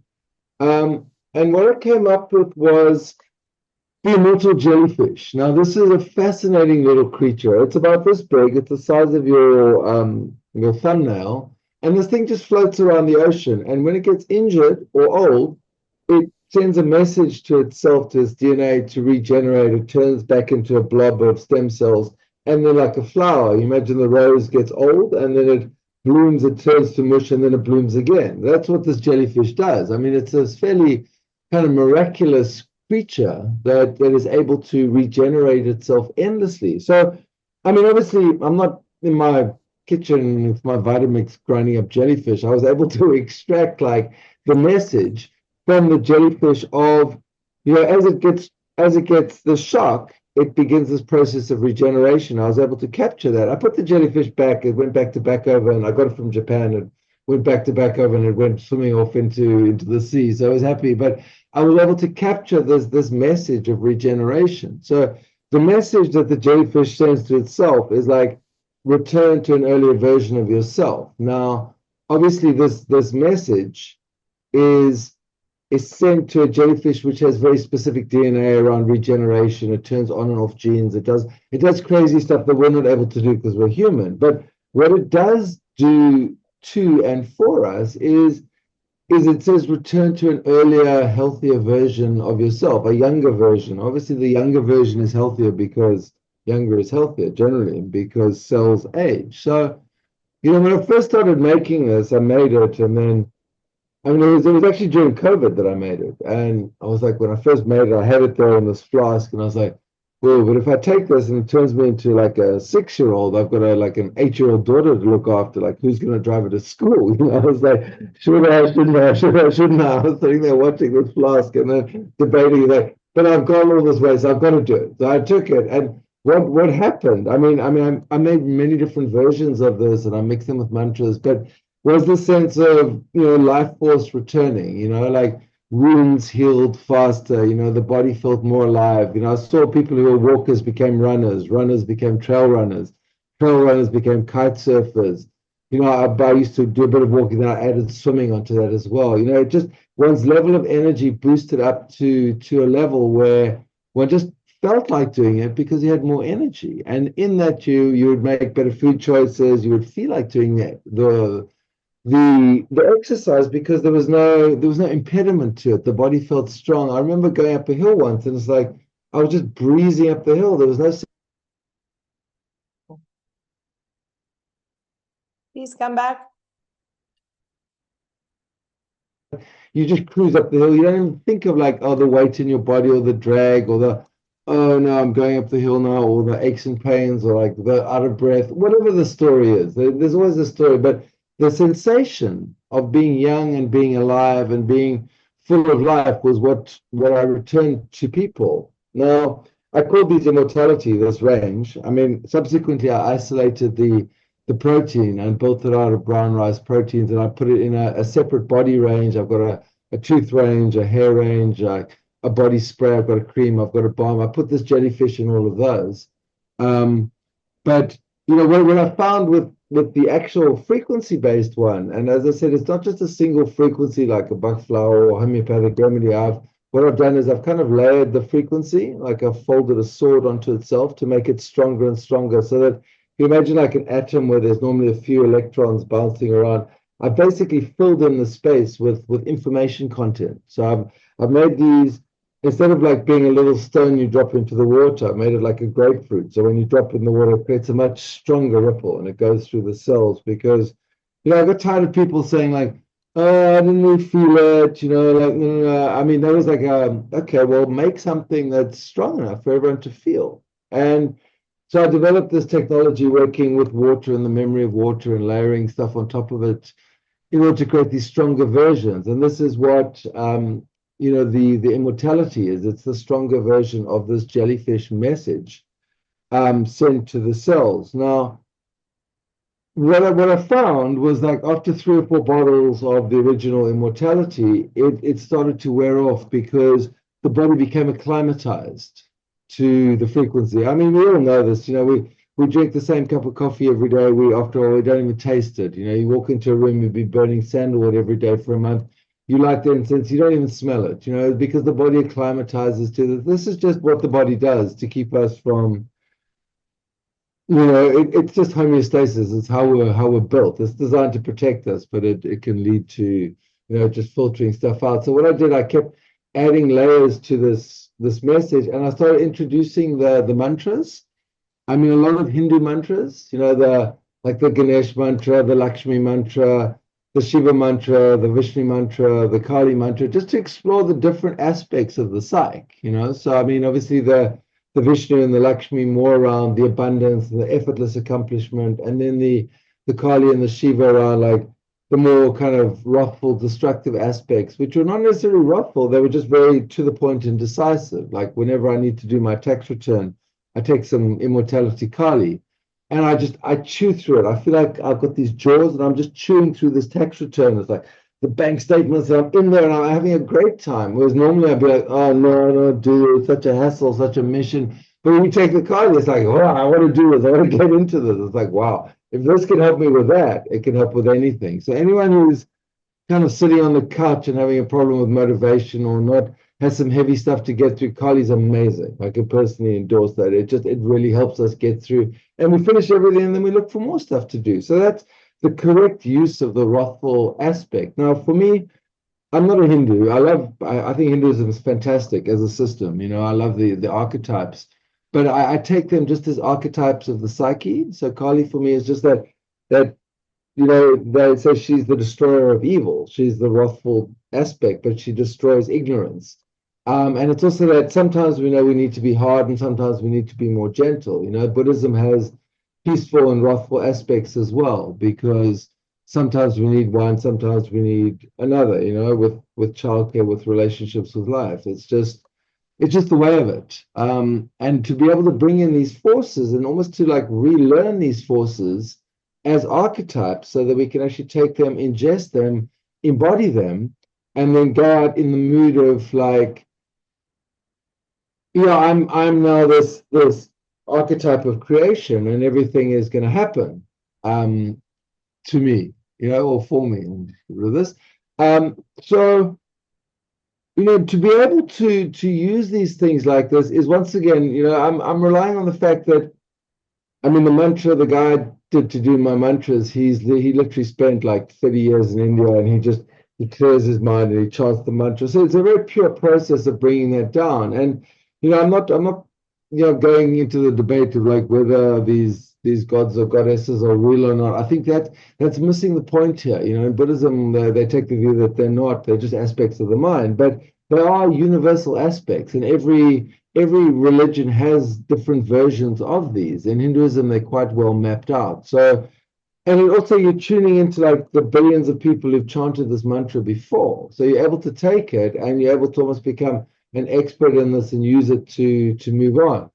And what I came up with was the immortal jellyfish. Now, this is a fascinating little creature. It's about this big. It's the size of your thumbnail, and this thing just floats around the ocean. And when it gets injured or old, it sends a message to itself, to its DNA, to regenerate. It turns back into a blob of stem cells, and then like a flower. You imagine the rose gets old, and then it blooms. It turns to mush, and then it blooms again. That's what this jellyfish does. I mean, it's this fairly kind of miraculous creature that is able to regenerate itself endlessly. So, I mean, obviously, I'm not in my kitchen with my Vitamix grinding up jellyfish. I was able to extract like the message from the jellyfish of, as it gets the shock, it begins this process of regeneration. I was able to capture that. I put the jellyfish back. It went back to back over, and I got it from Japan. went back to back over and it went swimming off into the sea. So I was happy, but I was able to capture this message of regeneration. So the message that the jellyfish sends to itself is like, return to an earlier version of yourself. Now, obviously, this message is sent to a jellyfish which has very specific DNA around regeneration. It turns on and off genes. It does crazy stuff that we're not able to do because we're human. But what it does do to and for us is it says return to an earlier, healthier version of yourself, a younger version. Obviously, the younger version is healthier because younger is healthier generally because cells age. So, when I first started making this, I made it, and then it was actually during COVID that I made it. And I was like, when I first made it, I had it there in this flask, and I was like, well, but if I take this and it turns me into like a 6-year-old, I've got like an 8-year-old daughter to look after. Like, who's going to drive her to school? I was like, should I, shouldn't I, should I, shouldn't I? I was sitting there watching this flask and then debating, like, but I've gone all this way, so I've got to do it. So I took it, and what happened? I made many different versions of this, and I mixed them with mantras, but was the sense of life force returning, like wounds healed faster, the body felt more alive. I saw people who were walkers became runners, runners became trail runners, trail runners became kite surfers. I used to do a bit of walking, then I added swimming onto that as well. It just, one's level of energy boosted up to a level where one just felt like doing it because you had more energy, and in that you would make better food choices. You would feel like doing the exercise because there was no impediment to it. The body felt strong. I remember going up a hill once, and it's like I was just breezing up the hill. There was no. Please come back. You just cruise up the hill. You don't even think of like, the weight in your body or the drag or the, oh no, I'm going up the hill now, or the aches and pains or like the out of breath, whatever the story is. There's always a story, but the sensation of being young and being alive and being full of life was what I returned to people. Now, I call these immortality, this range. Subsequently, I isolated the protein and built it out of brown rice proteins, and I put it in a separate body range. I've got a tooth range, a hair range, a body spray. I've got a cream. I've got a balm. I put this jellyfish in all of those. But what I found with the actual frequency-based one, and as I said, it's not just a single frequency like a buckflower or homeopathic remedy. What I've done is I've kind of layered the frequency, like I've folded a sword onto itself to make it stronger and stronger, so that you imagine like an atom where there's normally a few electrons bouncing around. I basically filled in the space with information content. So I've made these, instead of like being a little stone you drop into the water, I made it like a grapefruit. So when you drop in the water, it creates a much stronger ripple and it goes through the cells. Because, I got tired of people saying like, oh, I didn't really feel it, like, no. That was like, okay, well, make something that's strong enough for everyone to feel. And so I developed this technology working with water and the memory of water and layering stuff on top of it in order to create these stronger versions. And this is what, the immortality is. It's the stronger version of this jellyfish message sent to the cells. Now, what I found was like after 3 or 4 bottles of the original immortality, it started to wear off because the body became acclimatized to the frequency. We all know this. We drink the same cup of coffee every day. After all, we don't even taste it. You walk into a room, you'd be burning sandalwood every day for a month. You light the incense, you don't even smell it. Because the body acclimatizes to this. This is just what the body does to keep us from. It's just homeostasis. It's how we're built. It's designed to protect us, but it can lead to just filtering stuff out. So what I did, I kept adding layers to this message, and I started introducing the mantras. A lot of Hindu mantras, the Ganesh mantra, the Lakshmi mantra, the Shiva mantra, the Vishnu mantra, the Kali mantra, just to explore the different aspects of the psyche. So obviously the Vishnu and the Lakshmi more around the abundance and the effortless accomplishment, and then the Kali and the Shiva around like the more kind of wrathful, destructive aspects, which were not necessarily wrathful. They were just very to the point and decisive. Like whenever I need to do my tax return, I take some immortality Kali. and I chew through it. I feel like I've got these jaws and I'm just chewing through this tax return. It's like the bank statements, and I'm in there and I'm having a great time. Whereas normally I'd be like, oh no, no, dude, it's such a hassle, such a mission. But when you take the card, it's like, wow, I want to do this. I want to get into this. It's like, wow, if this can help me with that, it can help with anything. So anyone who's kind of sitting on the couch and having a problem with motivation or not, has some heavy stuff to get through, Kali's amazing. I can personally endorse that. It really helps us get through. And we finish everything and then we look for more stuff to do. So that's the correct use of the wrathful aspect. Now, for me, I'm not a Hindu. I think Hinduism is fantastic as a system. I love the archetypes, but I take them just as archetypes of the psyche. So Kali for me is just that they say she's the destroyer of evil. She's the wrathful aspect, but she destroys ignorance. And it's also that sometimes we know we need to be hard and sometimes we need to be more gentle. Buddhism has peaceful and wrathful aspects as well, because sometimes we need one, sometimes we need another, with childcare, with relationships, with life. It's just the way of it. And to be able to bring in these forces and almost to like relearn these forces as archetypes so that we can actually take them, ingest them, embody them, and then go out in the mood of like, I'm now this archetype of creation and everything is going to happen to me, or for me with this. So to be able to use these things like this is once again, I'm relying on the fact that, the mantra, the guy to do my mantras, he literally spent like 30 years in India and he clears his mind and he chants the mantra. So it's a very pure process of bringing that down. And I'm not going into the debate of like whether these gods or goddesses are real or not. I think that's missing the point here. In Buddhism, they take the view that they're just aspects of the mind, but they are universal aspects, and every religion has different versions of these. In Hinduism, they're quite well mapped out. So, and also you're tuning into like the billions of people who've chanted this mantra before. So you're able to take it and you're able to almost become an expert in this and use it to move on.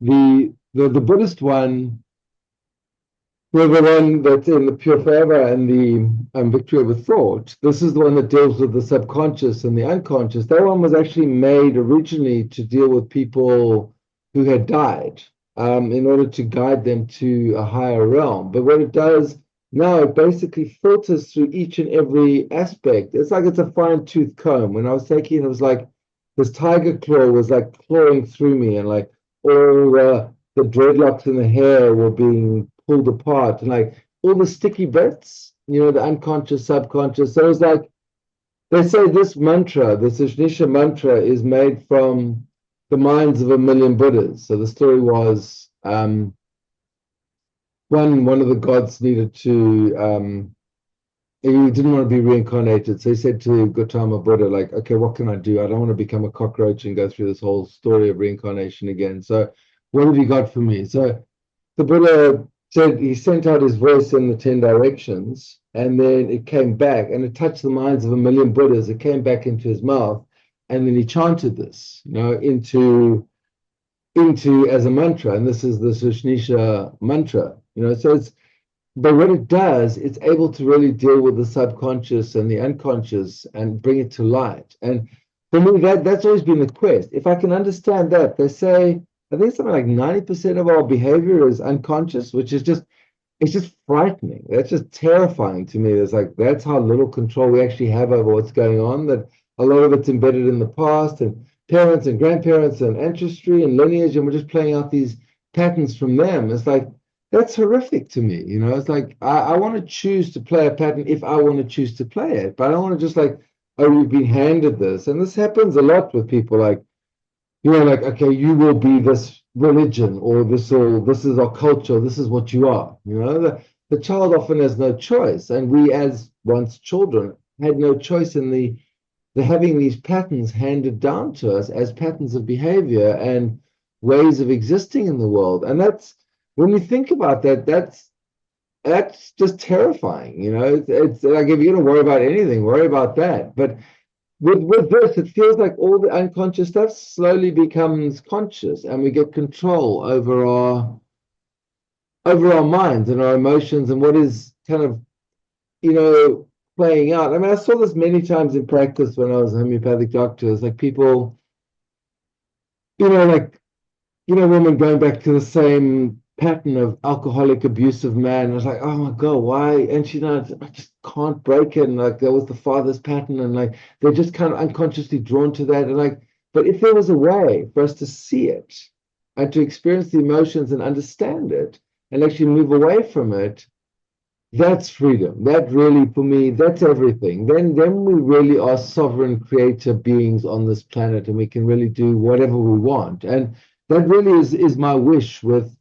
The Buddhist one, well, the one that's in the Pure Forever and the Victory Over Thought, this is the one that deals with the subconscious and the unconscious. That one was actually made originally to deal with people who had died, in order to guide them to a higher realm. But what it does now, it basically filters through each and every aspect. It's like it's a fine-tooth comb. When I was taking it, was like this tiger claw was like clawing through me, and like all the dreadlocks in the hair were being pulled apart, and like all the sticky bits, the unconscious, subconscious. So it's like they say this mantra, the Sushnisha mantra, is made from the minds of 1,000,000 Buddhas. So the story was one of the gods needed to he didn't want to be reincarnated. So he said to Gautama Buddha, like, okay, what can I do? I don't want to become a cockroach and go through this whole story of reincarnation again. So what have you got for me? So the Buddha said he sent out his voice in the 10 directions, and then it came back and it touched the minds of 1,000,000 Buddhas. It came back into his mouth, and then he chanted this, into as a mantra. And this is the Sushnisha mantra, so but what it does, it's able to really deal with the subconscious and the unconscious and bring it to light. And for me, that's always been the quest. If I can understand that, they say, I think something like 90% of our behavior is unconscious, which is it's just frightening. That's just terrifying to me. It's like, that's how little control we actually have over what's going on, that a lot of it's embedded in the past and parents and grandparents and ancestry and lineage, and we're just playing out these patterns from them. It's like, that's horrific to me. It's like, I want to choose to play a pattern if I want to choose to play it, but I don't want to just like, oh, you've been handed this. And this happens a lot with people, like, like, okay, you will be this religion, or this is our culture, this is what you are. The child often has no choice, and we as once children had no choice in the having these patterns handed down to us as patterns of behavior and ways of existing in the world. And that's, when you think about that, that's just terrifying. It's like, if you're going to worry about anything, worry about that. But with this, it feels like all the unconscious stuff slowly becomes conscious, and we get control over over our minds and our emotions and what is kind of, you know, playing out. I mean, I saw this many times in practice when I was a homeopathic doctor. It's like people, you know, like, you know, women going back to the same pattern of alcoholic, abusive man. I was like, oh my God, why? And she, you know, I just can't break it. And like, that was the father's pattern. And like, they're just kind of unconsciously drawn to that. And like, but if there was a way for us to see it and to experience the emotions and understand it and actually move away from it, that's freedom. That really, for me, that's everything. Then we really are sovereign, creator beings on this planet, and we can really do whatever we want. And that really is my wish with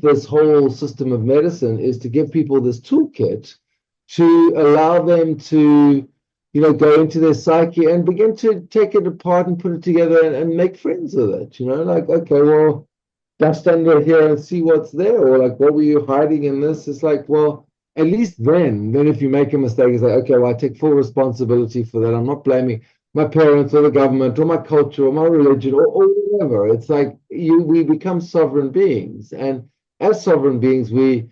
this whole system of medicine, is to give people this toolkit to allow them to, you know, go into their psyche and begin to take it apart and put it together and make friends with it. You know, like, okay, well, dust under here and see what's there, or like, what were you hiding in this? It's like, well, at least then if you make a mistake, it's like, okay, well, I take full responsibility for that. I'm not blaming my parents or the government or my culture or my religion or whatever. It's like we become sovereign beings, and as sovereign beings, we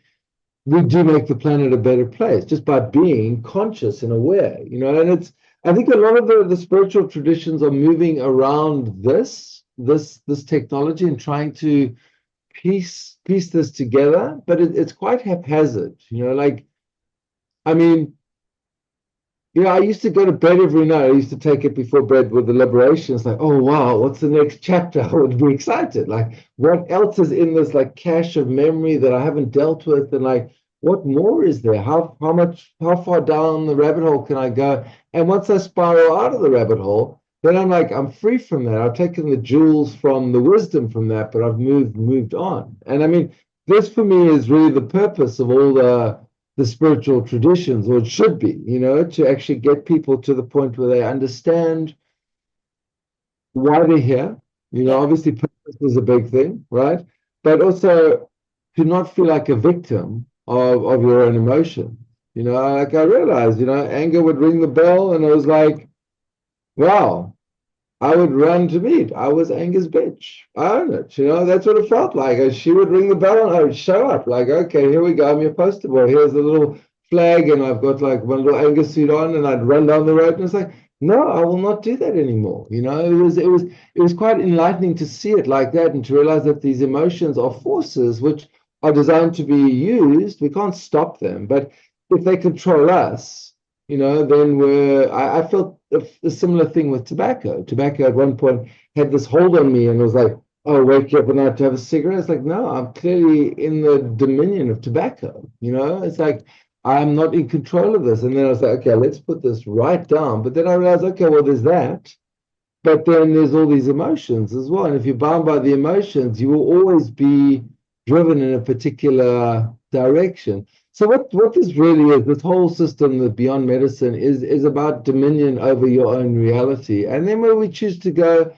do make the planet a better place just by being conscious and aware, you know. And it's, I think a lot of the spiritual traditions are moving around this technology and trying to piece this together, but it's quite haphazard, you know. Like, I mean, you know, I used to go to bed every night. I used to take it before bed with the liberation. It's like, oh wow, what's the next chapter? I would be excited. Like, what else is in this like cache of memory that I haven't dealt with? And like, what more is there? How far down the rabbit hole can I go? And once I spiral out of the rabbit hole, then I'm like, I'm free from that. I've taken the jewels from the wisdom from that, but I've moved on. And I mean, this for me is really the purpose of all the spiritual traditions, or it should be, you know, to actually get people to the point where they understand why they're here. You know, Yeah. obviously purpose is a big thing, right? But also to not feel like a victim of your own emotion. You know, like I realized, you know, anger would ring the bell, and it was like, wow, I would run to meet. I was Anger's bitch. I own it. You know, that's what it felt like. And she would ring the bell and I would show up. Like, okay, here we go. I'm your poster boy. Here's a little flag, and I've got like one little Anger suit on, and I'd run down the road. And it's like, no, I will not do that anymore. You know, it was quite enlightening to see it like that, and to realize that these emotions are forces which are designed to be used. We can't stop them, but if they control us, you know, then I felt a similar thing with tobacco. Tobacco at one point had this hold on me, and it was like, oh, wake you up at night to have a cigarette. It's like, no, I'm clearly in the dominion of tobacco. You know, it's like, I'm not in control of this. And then I was like, okay, let's put this right down. But then I realized, okay, well, there's that. But then there's all these emotions as well. And if you're bound by the emotions, you will always be driven in a particular direction. So what this really is, this whole system, the Beyond Medicine, is about dominion over your own reality. And then where we choose to go,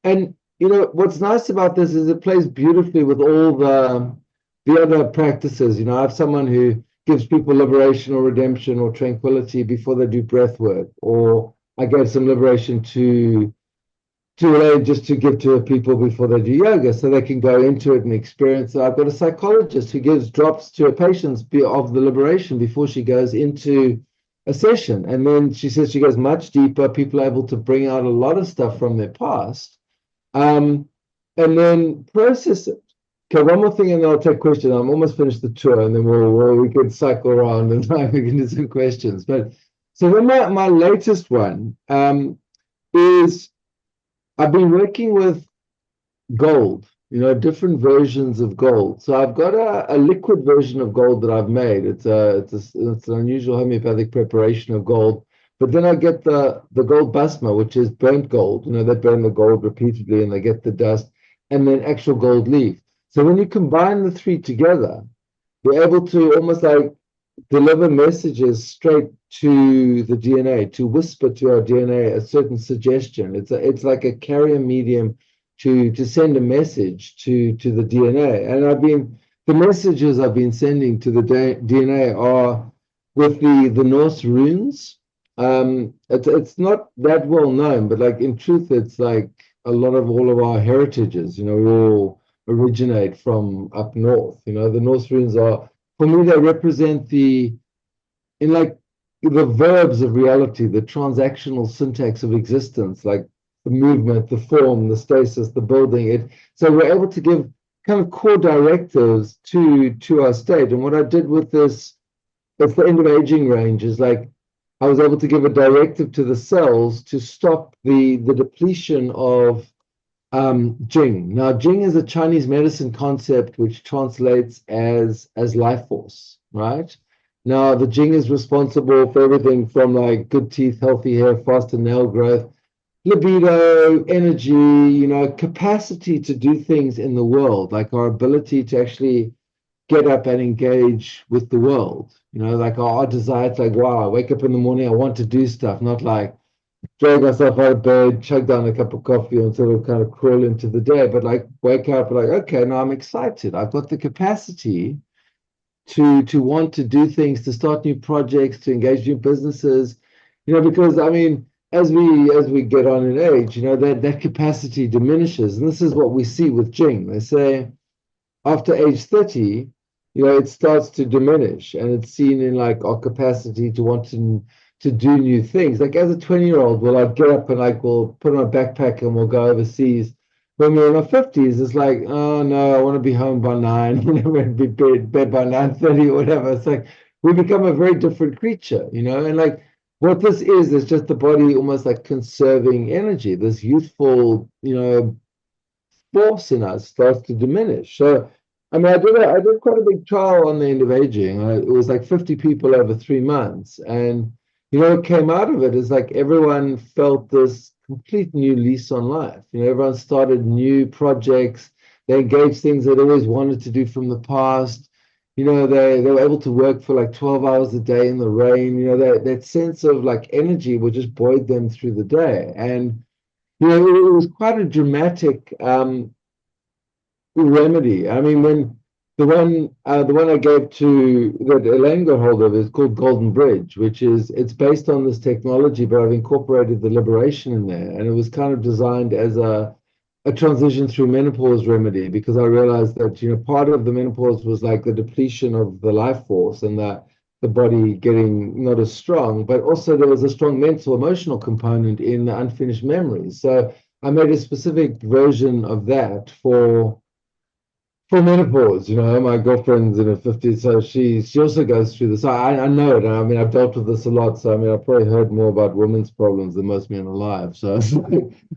and you know, what's nice about this is it plays beautifully with all the other practices. You know, I have someone who gives people liberation or redemption or tranquility before they do breath work, or I gave some liberation to Elaine just to give to people before they do yoga so they can go into it and experience it. I've got a psychologist who gives drops to her patients of the liberation before she goes into a session. And then she says she goes much deeper. People are able to bring out a lot of stuff from their past, and then process it. Okay, one more thing, and then I'll take questions. I'm almost finished the tour, and then we can cycle around and we can do some questions. But so then my latest one is I've been working with gold, you know, different versions of gold. So I've got a liquid version of gold that I've made. It's an unusual homeopathic preparation of gold. But then I get the gold basma, which is burnt gold. You know, they burn the gold repeatedly and they get the dust, and then actual gold leaf. So when you combine the three together, you're able to almost like deliver messages straight to the DNA, to whisper to our DNA a certain suggestion. It's like a carrier medium to send a message to the DNA. And the messages I've been sending to the DNA are with the Norse runes. It's not that well known, but like in truth, it's like a lot of all of our heritages. You know, originate from up north. You know, the Norse runes are, for me, they represent in like the verbs of reality, the transactional syntax of existence, like the movement, the form, the stasis, the building. So we're able to give kind of core directives to our state. And what I did with this, it's the end of aging range, is like I was able to give a directive to the cells to stop the depletion of Jing. Now, Jing is a Chinese medicine concept which translates as life force, right? Now, the Jing is responsible for everything from like good teeth, healthy hair, faster nail growth, libido, energy, you know, capacity to do things in the world, like our ability to actually get up and engage with the world. You know, like our desire to like, wow, I wake up in the morning, I want to do stuff, not like drag myself out of bed, chug down a cup of coffee and sort of kind of crawl into the day, but like wake up like, okay, now I'm excited. I've got the capacity to want to do things, to start new projects, to engage new businesses, you know, because I mean, as we get on in age, you know, that capacity diminishes. And this is what we see with Jing. They say after age 30, you know, it starts to diminish, and it's seen in like our capacity to want to do new things. Like as a 20-year-old, well, I'd get up and like we'll put on a backpack and we'll go overseas. When we're in our 50s, it's like, oh no, I want to be home by 9, you know, and be bed by 9:30 or whatever. It's like we become a very different creature, you know, and like what this is just the body almost like conserving energy. This youthful, you know, force in us starts to diminish. So, I mean, I did quite a big trial on the end of aging. It was like 50 people over 3 months, and you know, what came out of it is like everyone felt this complete new lease on life. You know, everyone started new projects. They engaged things they'd always wanted to do from the past. You know, they were able to work for like 12 hours a day in the rain. You know, that sense of like energy would just buoyed them through the day. And you know, it was quite a dramatic remedy. I mean, when the one I gave to that Elaine got hold of is called Golden Bridge, which is it's based on this technology, but I've incorporated the liberation in there, and it was kind of designed as a transition through menopause remedy because I realized that you know part of the menopause was like the depletion of the life force and the body getting not as strong, but also there was a strong mental emotional component in the unfinished memories. So I made a specific version of that for menopause. You know, my girlfriend's in her 50s, so she also goes through this. I know it. I mean, I've dealt with this a lot. So I mean, I've probably heard more about women's problems than most men alive. So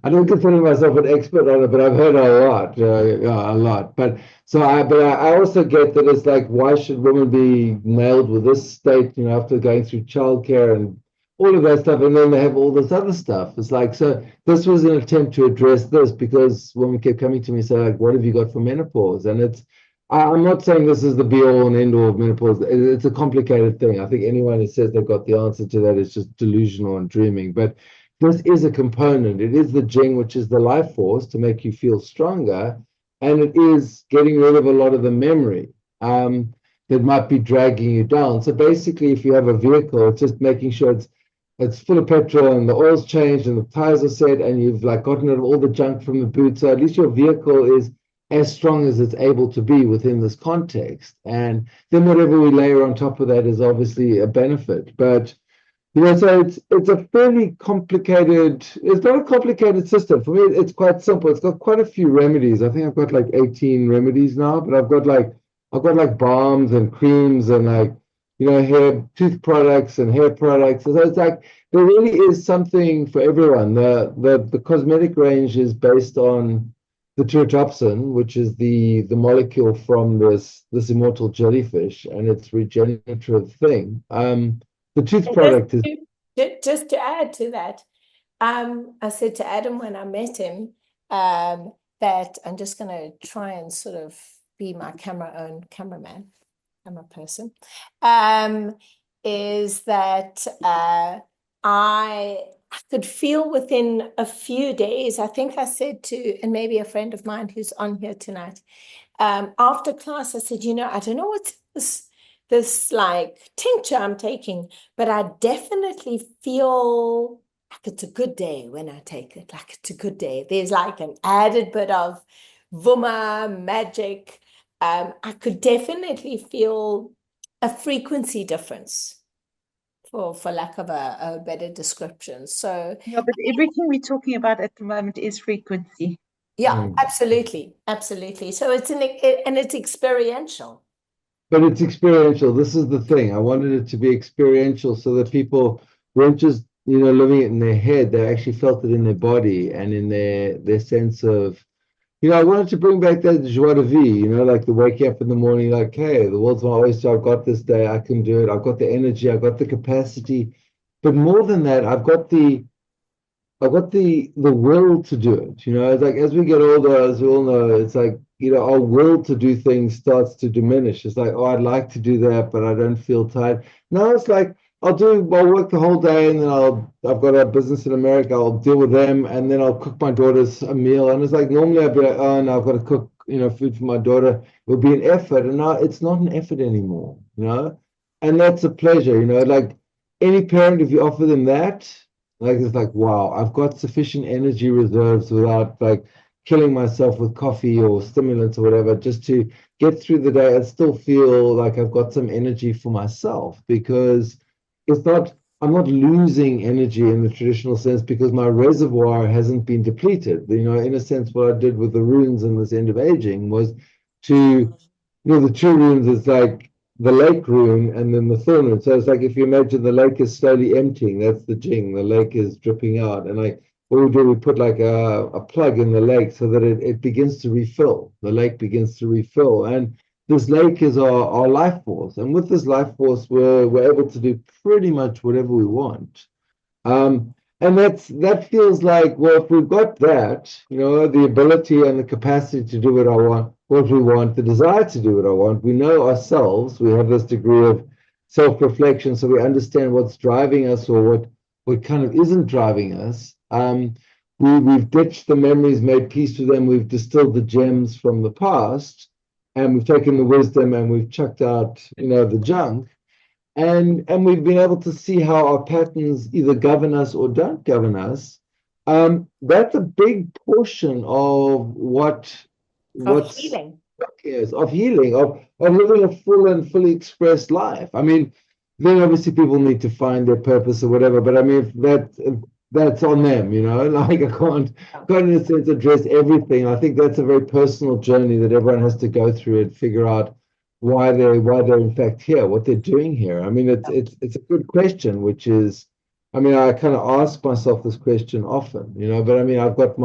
I don't consider myself an expert on it, but I've heard a lot, yeah, a lot. But I also get that it's like, why should women be nailed with this state? You know, after going through childcare and all of that stuff, and then they have all this other stuff. It's like, so this was an attempt to address this because women kept coming to me saying, like, what have you got for menopause? And I'm not saying this is the be all and end all of menopause. It's a complicated thing. I think anyone who says they've got the answer to that is just delusional and dreaming. But this is a component. It is the Jing, which is the life force to make you feel stronger. And it is getting rid of a lot of the memory. That might be dragging you down. So basically, if you have a vehicle, it's just making sure it's full of petrol and the oil's changed and the tires are set and you've like gotten rid of all the junk from the boot. So at least your vehicle is as strong as it's able to be within this context. And then whatever we layer on top of that is obviously a benefit. But you know, so it's a fairly complicated, it's not a complicated system. For me, it's quite simple. It's got quite a few remedies. I think I've got like 18 remedies now, but I've got like balms and creams and like you know, hair, tooth products and hair products. So it's like there really is something for everyone. The cosmetic range is based on the teratopsin, which is the molecule from this immortal jellyfish, and it's regenerative thing. The tooth And just product is just to add to that, I said to Adam when I met him that I'm just going to try and sort of be my cameraman. I'm a person, is that I could feel within a few days, I think I said to, and maybe a friend of mine who's on here tonight, after class, I said, you know, I don't know what's this like tincture I'm taking, but I definitely feel like it's a good day when I take it, like it's a good day. There's like an added bit of Vuma, magic, I could definitely feel a frequency difference, for lack of a better description. So Yeah, but everything we're talking about at the moment is frequency. yeah, absolutely, absolutely. So and it's experiential. But it's experiential. This is the thing. I wanted it to be experiential so that people weren't just, living it in their head. They actually felt it in their body and in their sense of, I wanted to bring back that joie de vivre, like the waking up in the morning, like, hey, the world's my oyster. I've got this day. I can do it. I've got the energy. I've got the capacity. But more than that, I've got the will to do it. It's like as we get older, as we all know, it's like, our will to do things starts to diminish. It's like, oh, I'd like to do that, but I don't feel tired. Now it's like I'll work the whole day and then I've got a business in America, I'll deal with them, and then I'll cook my daughter's a meal. And it's like normally I'd be like, oh no, I've got to cook, food for my daughter. It would be an effort. And now it's not an effort anymore. And that's a pleasure. Like any parent, if you offer them that, like it's like, wow, I've got sufficient energy reserves without like killing myself with coffee or stimulants or whatever, just to get through the day and still feel like I've got some energy for myself, because I'm not losing energy in the traditional sense because my reservoir hasn't been depleted. In a sense, what I did with the runes and this end of aging was to, the two runes is like the lake rune and then the thorn rune. So it's like if you imagine the lake is slowly emptying, that's the jing, the lake is dripping out. And like what we do, we put like a plug in the lake so that it begins to refill. The lake begins to refill. And this lake is our life force. And with this life force, we're able to do pretty much whatever we want. And that feels like, well, if we've got that, the ability and the capacity to do what we want, the desire to do what I want, we know ourselves, we have this degree of self-reflection, so we understand what's driving us or what kind of isn't driving us. We've ditched the memories, made peace with them, we've distilled the gems from the past, and we've taken the wisdom and we've chucked out, the junk. And we've been able to see how our patterns either govern us or don't govern us. That's a big portion of what's Healing. Yes, of healing, of living a full and fully expressed life. I mean, then obviously people need to find their purpose or whatever, but I mean, if that's on them, like I can't in a sense address everything. I think that's a very personal journey that everyone has to go through and figure out why they're in fact here, what they're doing here. I mean, it's a good question, which is, I mean, I kind of ask myself this question often, but I mean, I've got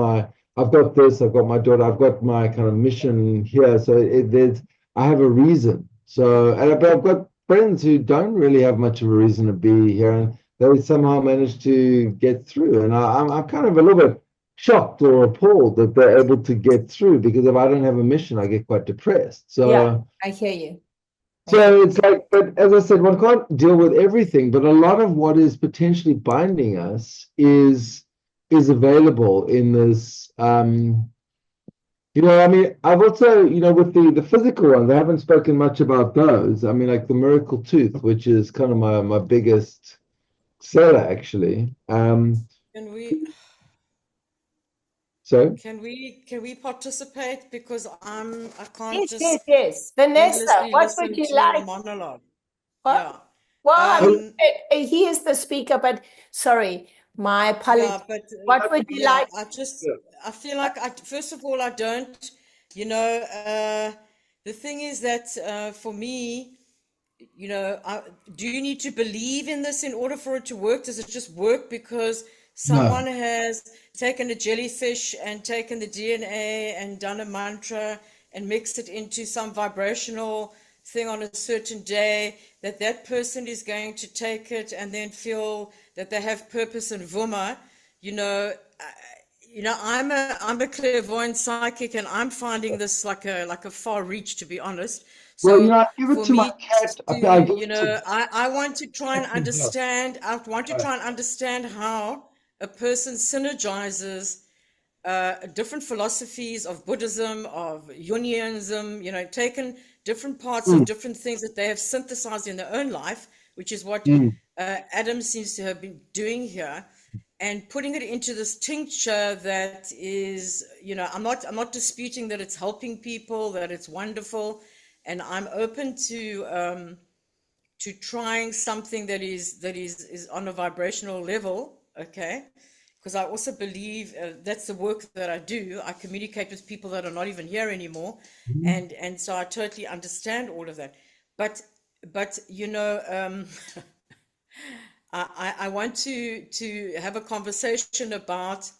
this, I've got my daughter, I've got my kind of mission here. So I have a reason. But I've got friends who don't really have much of a reason to be here, and they somehow manage to get through. And I'm kind of a little bit shocked or appalled that they're able to get through, because if I don't have a mission, I get quite depressed. So yeah, I hear you. So it's like, but as I said, one can't deal with everything, but a lot of what is potentially binding us is available in this. I mean, I've also, with the physical ones, I haven't spoken much about those. I mean, like the miracle tooth, which is kind of my biggest seller, actually. Can we So can we participate, because I can't Yes. Vanessa, endlessly what listen would you to a like? monologue. What? Yeah. Well, I mean, Um, he is the speaker, but sorry, my apologies. yeah, but What would you yeah, like? I feel like first of all, I don't, the thing is that for me, do you need to believe in this in order for it to work? Does it just work because no, someone has taken a jellyfish and taken the DNA and done a mantra and mixed it into some vibrational thing on a certain day, that person is going to take it and then feel that they have purpose and vuma? I'm a clairvoyant psychic, and I'm finding this like a far reach, to be honest. well, So I give it for to my me cat. to, I give it to I want to try and cat. understand. I want to try and understand how a person synergizes different philosophies of Buddhism, of Jungianism, taken different parts of Mm, different things that they have synthesized in their own life, which is what mm, Adam seems to have been doing here, and putting it into this tincture that is, I'm not disputing that it's helping people, that it's wonderful, and I'm open to trying something that is on a vibrational level, okay? Because I also believe that's the work that I do. I communicate with people that are not even here anymore, and so I totally understand all of that. But I want to have a conversation about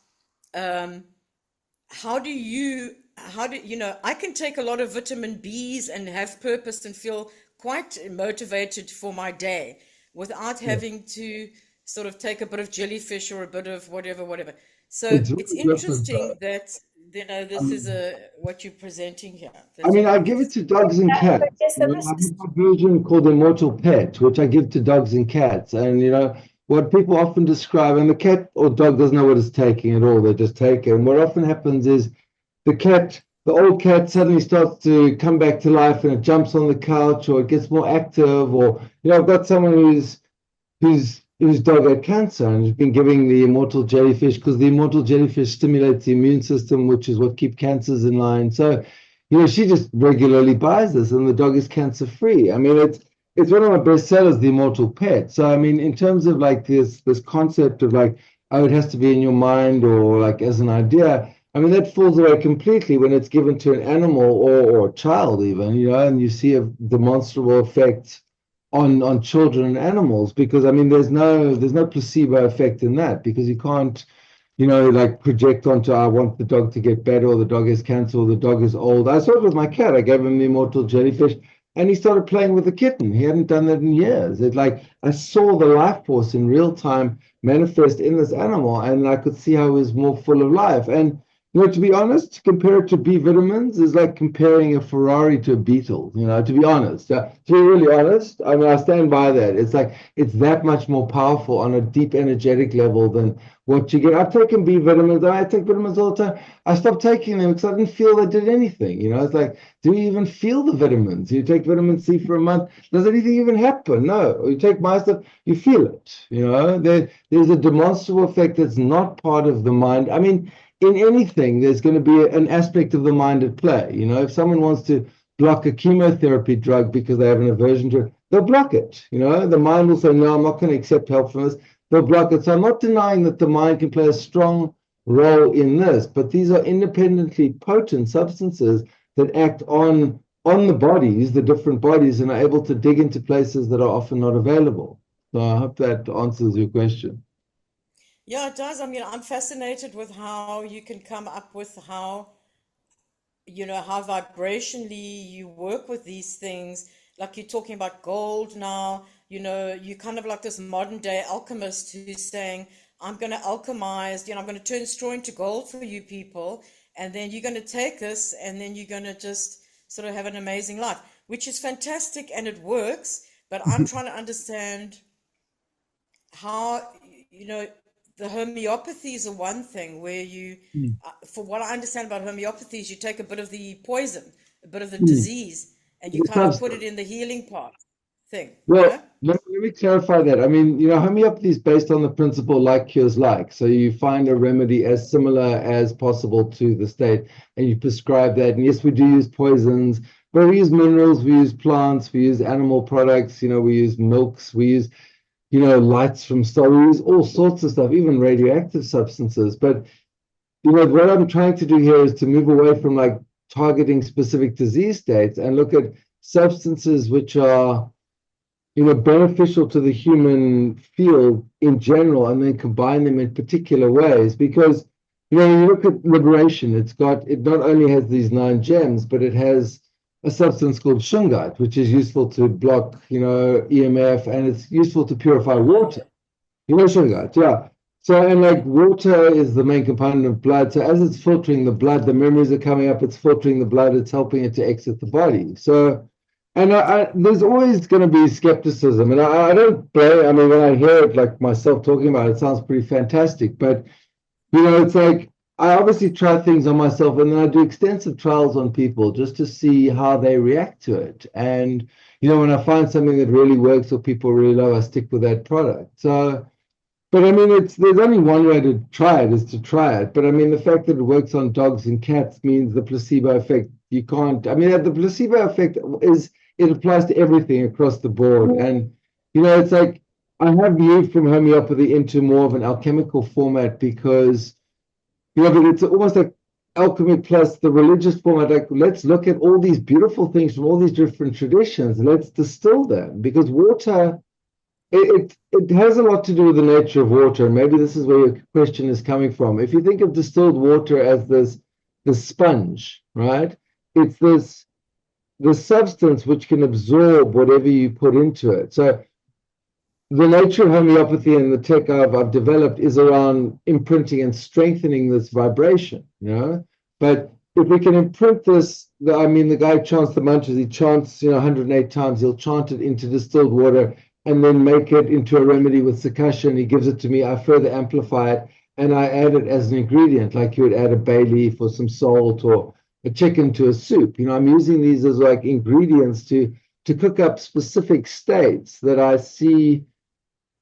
how do I can take a lot of vitamin B's and have purpose and feel quite motivated for my day without having to sort of take a bit of jellyfish or a bit of whatever. So it's interesting that this is what you're presenting here. I give it to dogs and cats. I have a version called Immortal Pet, which I give to dogs and cats. And what people often describe, and the cat or dog doesn't know what it's taking at all. They just take it. And what often happens is the old cat suddenly starts to come back to life, and it jumps on the couch, or it gets more active, or I've got someone whose dog had cancer and has been giving the immortal jellyfish, because the immortal jellyfish stimulates the immune system, which is what keeps cancers in line. So, she just regularly buys this, and the dog is cancer free. It's one of my best sellers, the Immortal Pet. So, in terms of like this concept of like, it has to be in your mind, or like as an idea, that falls away completely when it's given to an animal or a child even, and you see a demonstrable effect on children and animals, because there's no placebo effect in that, because you can't like project onto, I want the dog to get better, or the dog has cancer, or the dog is old. I saw it with my cat. I gave him the immortal jellyfish, and he started playing with the kitten. He hadn't done that in years. It's like I saw the life force in real time manifest in this animal, and I could see how he was more full of life. And to be honest, to compare it to B vitamins is like comparing a Ferrari to a Beetle, to be honest. To be really honest, I stand by that. It's like, it's that much more powerful on a deep energetic level than what you get. I've taken B vitamins. I take vitamins all the time. I stopped taking them because I didn't feel they did anything. It's like, do you even feel the vitamins? You take vitamin C for a month. Does anything even happen? No. You take my stuff, you feel it. There's a demonstrable effect that's not part of the mind. In anything, there's going to be an aspect of the mind at play. If someone wants to block a chemotherapy drug because they have an aversion to it, they'll block it. The mind will say, no, I'm not going to accept help from this. They'll block it. So I'm not denying that the mind can play a strong role in this, but these are independently potent substances that act on the bodies, the different bodies, and are able to dig into places that are often not available. So I hope that answers your question. Yeah, it does. I'm fascinated with how you can come up with how vibrationally you work with these things. Like you're talking about gold now, you're kind of like this modern day alchemist who's saying, I'm going to alchemize, I'm going to turn straw into gold for you people. And then you're going to take this, and then you're going to just sort of have an amazing life, which is fantastic, and it works. But I'm trying to understand how, the homeopathies are one thing where you, for what I understand about homeopathies, you take a bit of the poison, a bit of the disease, and you kind of put it in the healing part thing. Well, let me clarify that. Homeopathy is based on the principle like cures like. So you find a remedy as similar as possible to the state, and you prescribe that. And yes, we do use poisons, but we use minerals, we use plants, we use animal products, we use milks, we use lights from stars, all sorts of stuff, even radioactive substances. But, what I'm trying to do here is to move away from like targeting specific disease states and look at substances which are, beneficial to the human field in general, and then combine them in particular ways. Because, you look at liberation, it not only has these 9 gems, but it has a substance called shungite, which is useful to block, EMF, and it's useful to purify water. Shungite, yeah. So, and like water is the main component of blood. So as it's filtering the blood, the memories are coming up, it's filtering the blood, it's helping it to exit the body. So, and there's always going to be skepticism. And I don't blame, when I hear it like myself talking about it, it sounds pretty fantastic. But, it's like, I obviously try things on myself, and then I do extensive trials on people just to see how they react to it. And, when I find something that really works or people really love, I stick with that product. So, But I mean, there's only one way to try it, is to try it. But I mean, the fact that it works on dogs and cats means the placebo effect, you can't, I mean, the placebo effect it applies to everything across the board. And, it's like, I have moved from homeopathy into more of an alchemical format because, but it's almost like alchemy plus the religious format. Like, let's look at all these beautiful things from all these different traditions. Let's distill them, because water, it has a lot to do with the nature of water. And maybe this is where your question is coming from. If you think of distilled water as this sponge, right? It's the substance which can absorb whatever you put into it. So the nature of homeopathy and the tech I've developed is around imprinting and strengthening this vibration, But if we can imprint this, the guy chants the mantras, he chants, 108 times, he'll chant it into distilled water and then make it into a remedy with Sakasha, he gives it to me, I further amplify it, and I add it as an ingredient, like you would add a bay leaf or some salt or a chicken to a soup. I'm using these as like ingredients to cook up specific states that I see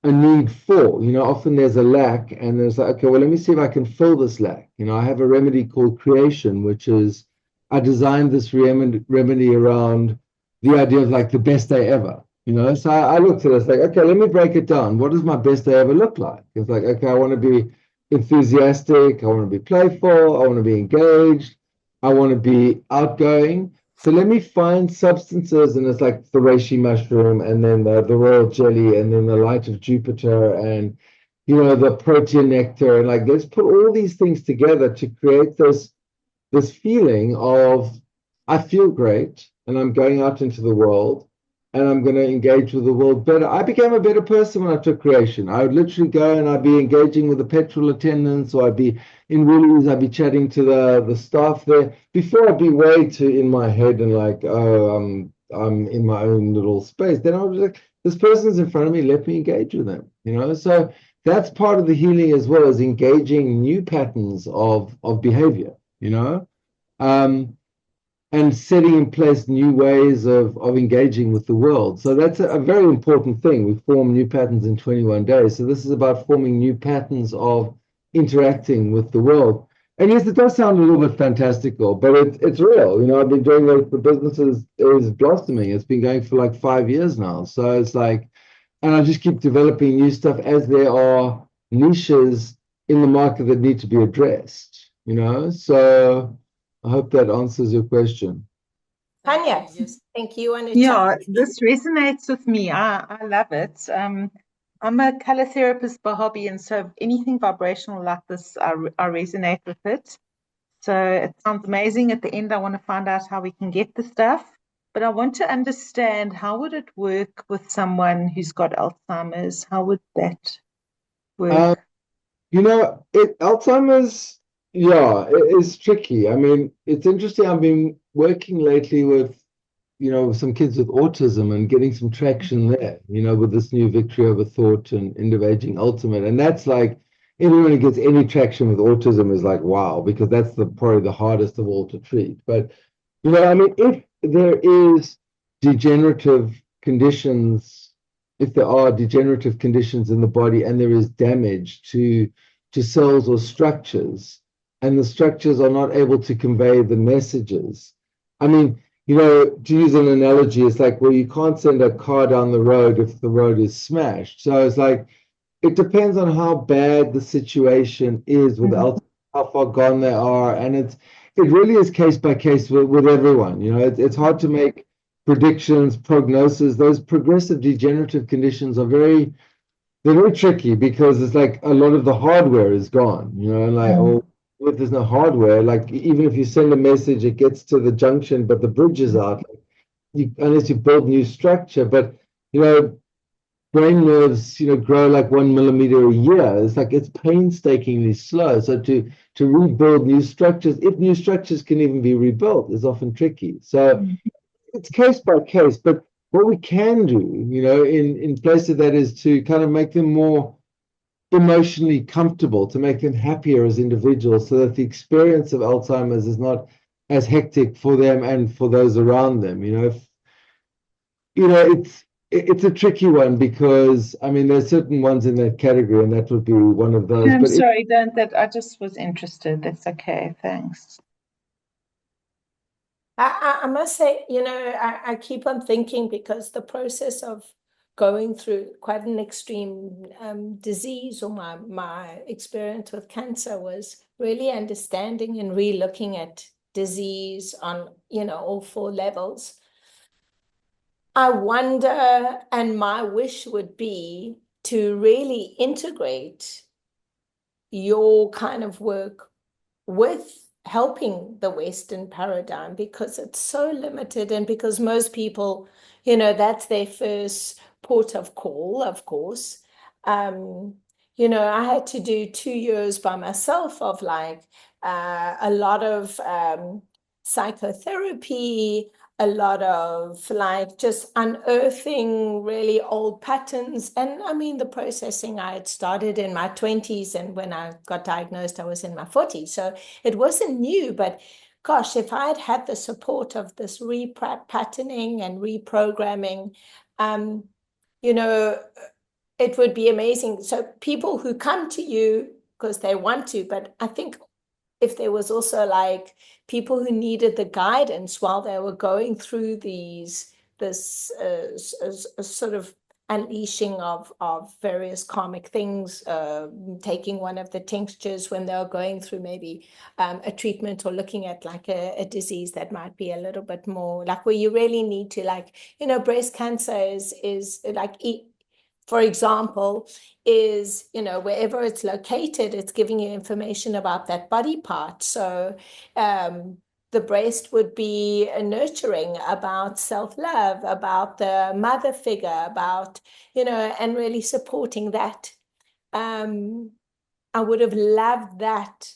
a need for. Often there's a lack, and there's like, okay, well, let me see if I can fill this lack. I have a remedy called creation, which is, I designed this remedy around the idea of like the best day ever. So I looked at it, it's like, okay, let me break it down. What does my best day ever look like? It's like, okay, I want to be enthusiastic, I want to be playful, I want to be engaged, I want to be outgoing. So let me find substances, and it's like the reishi mushroom, and then the royal jelly, and then the light of Jupiter, and the protein nectar, and like, let's put all these things together to create this feeling of, I feel great, and I'm going out into the world, and I'm going to engage with the world better. I became a better person when I took creation. I would literally go and I'd be engaging with the petrol attendants, or I'd be in Woolies, I'd be chatting to the staff there. Before, I'd be way too in my head and like, oh, I'm in my own little space. Then I was like, this person's in front of me, let me engage with them, So that's part of the healing as well, as engaging new patterns of behavior, and setting in place new ways of engaging with the world. So that's a very important thing. We form new patterns in 21 days. So this is about forming new patterns of interacting with the world. And yes, it does sound a little bit fantastical, but it's real. I've been doing the business is blossoming. It's been going for like 5 years now. So it's like, and I just keep developing new stuff as there are niches in the market that need to be addressed, So I hope that answers your question. Tanya, Yes. thank you. And Yeah, this resonates with me. I love it. I'm a color therapist by hobby, and so anything vibrational like this, I resonate with it. So it sounds amazing. At the end, I want to find out how we can get the stuff, but I want to understand, how would it work with someone who's got Alzheimer's? How would that work? Alzheimer's, yeah, it is tricky. I mean, it's interesting. I've been working lately with, some kids with autism and getting some traction there, with this new victory over thought and end of aging ultimate. And that's like, anyone who gets any traction with autism is like, wow, because that's probably the hardest of all to treat. But, I mean, if there is degenerative conditions, if there are degenerative conditions in the body and there is damage to cells or structures, and the structures are not able to convey the messages. I mean, to use an analogy, it's like, well, you can't send a car down the road if the road is smashed. So it's like, it depends on how bad the situation is with Alzheimer's, how far gone they are, and it really is case by case with everyone. It's hard to make predictions, prognosis. Those progressive degenerative conditions are they're very tricky, because it's like a lot of the hardware is gone, and like, oh, if there's no hardware, like even if you send a message, it gets to the junction, but the bridge is out, unless you build new structure. But, brain nerves, grow like 1 millimeter a year. It's like, it's painstakingly slow. So to rebuild new structures, if new structures can even be rebuilt, is often tricky. So it's case by case, but what we can do, in place of that, is to kind of make them more emotionally comfortable, to make them happier as individuals, so that the experience of Alzheimer's is not as hectic for them and for those around them. it's a tricky one because I mean there's certain ones in that category, and that would be one of those. I'm But sorry, don't that. I just was interested. That's okay. Thanks. I must say, I keep on thinking because the process of going through quite an extreme disease, or my experience with cancer, was really understanding and re-looking at disease on, all four levels. I wonder, and my wish would be to really integrate your kind of work with helping the Western paradigm, because it's so limited, and because most people, that's their first port of call, of course. I had to do 2 years by myself of like a lot of psychotherapy, a lot of like just unearthing really old patterns. And I mean, the processing I had started in my 20s, and when I got diagnosed, I was in my 40s. So it wasn't new, but gosh, if I had had the support of this repatterning and reprogramming, you know, it would be amazing. So people who come to you because they want to, but I think if there was also like people who needed the guidance while they were going through this sort of unleashing of various karmic things, taking one of the tinctures when they were going through maybe a treatment, or looking at like a disease that might be a little bit more like where you really need to, like, breast cancer is like, for example, is, wherever it's located, it's giving you information about that body part. So the breast would be nurturing, about self-love, about the mother figure, about, and really supporting that. I would have loved that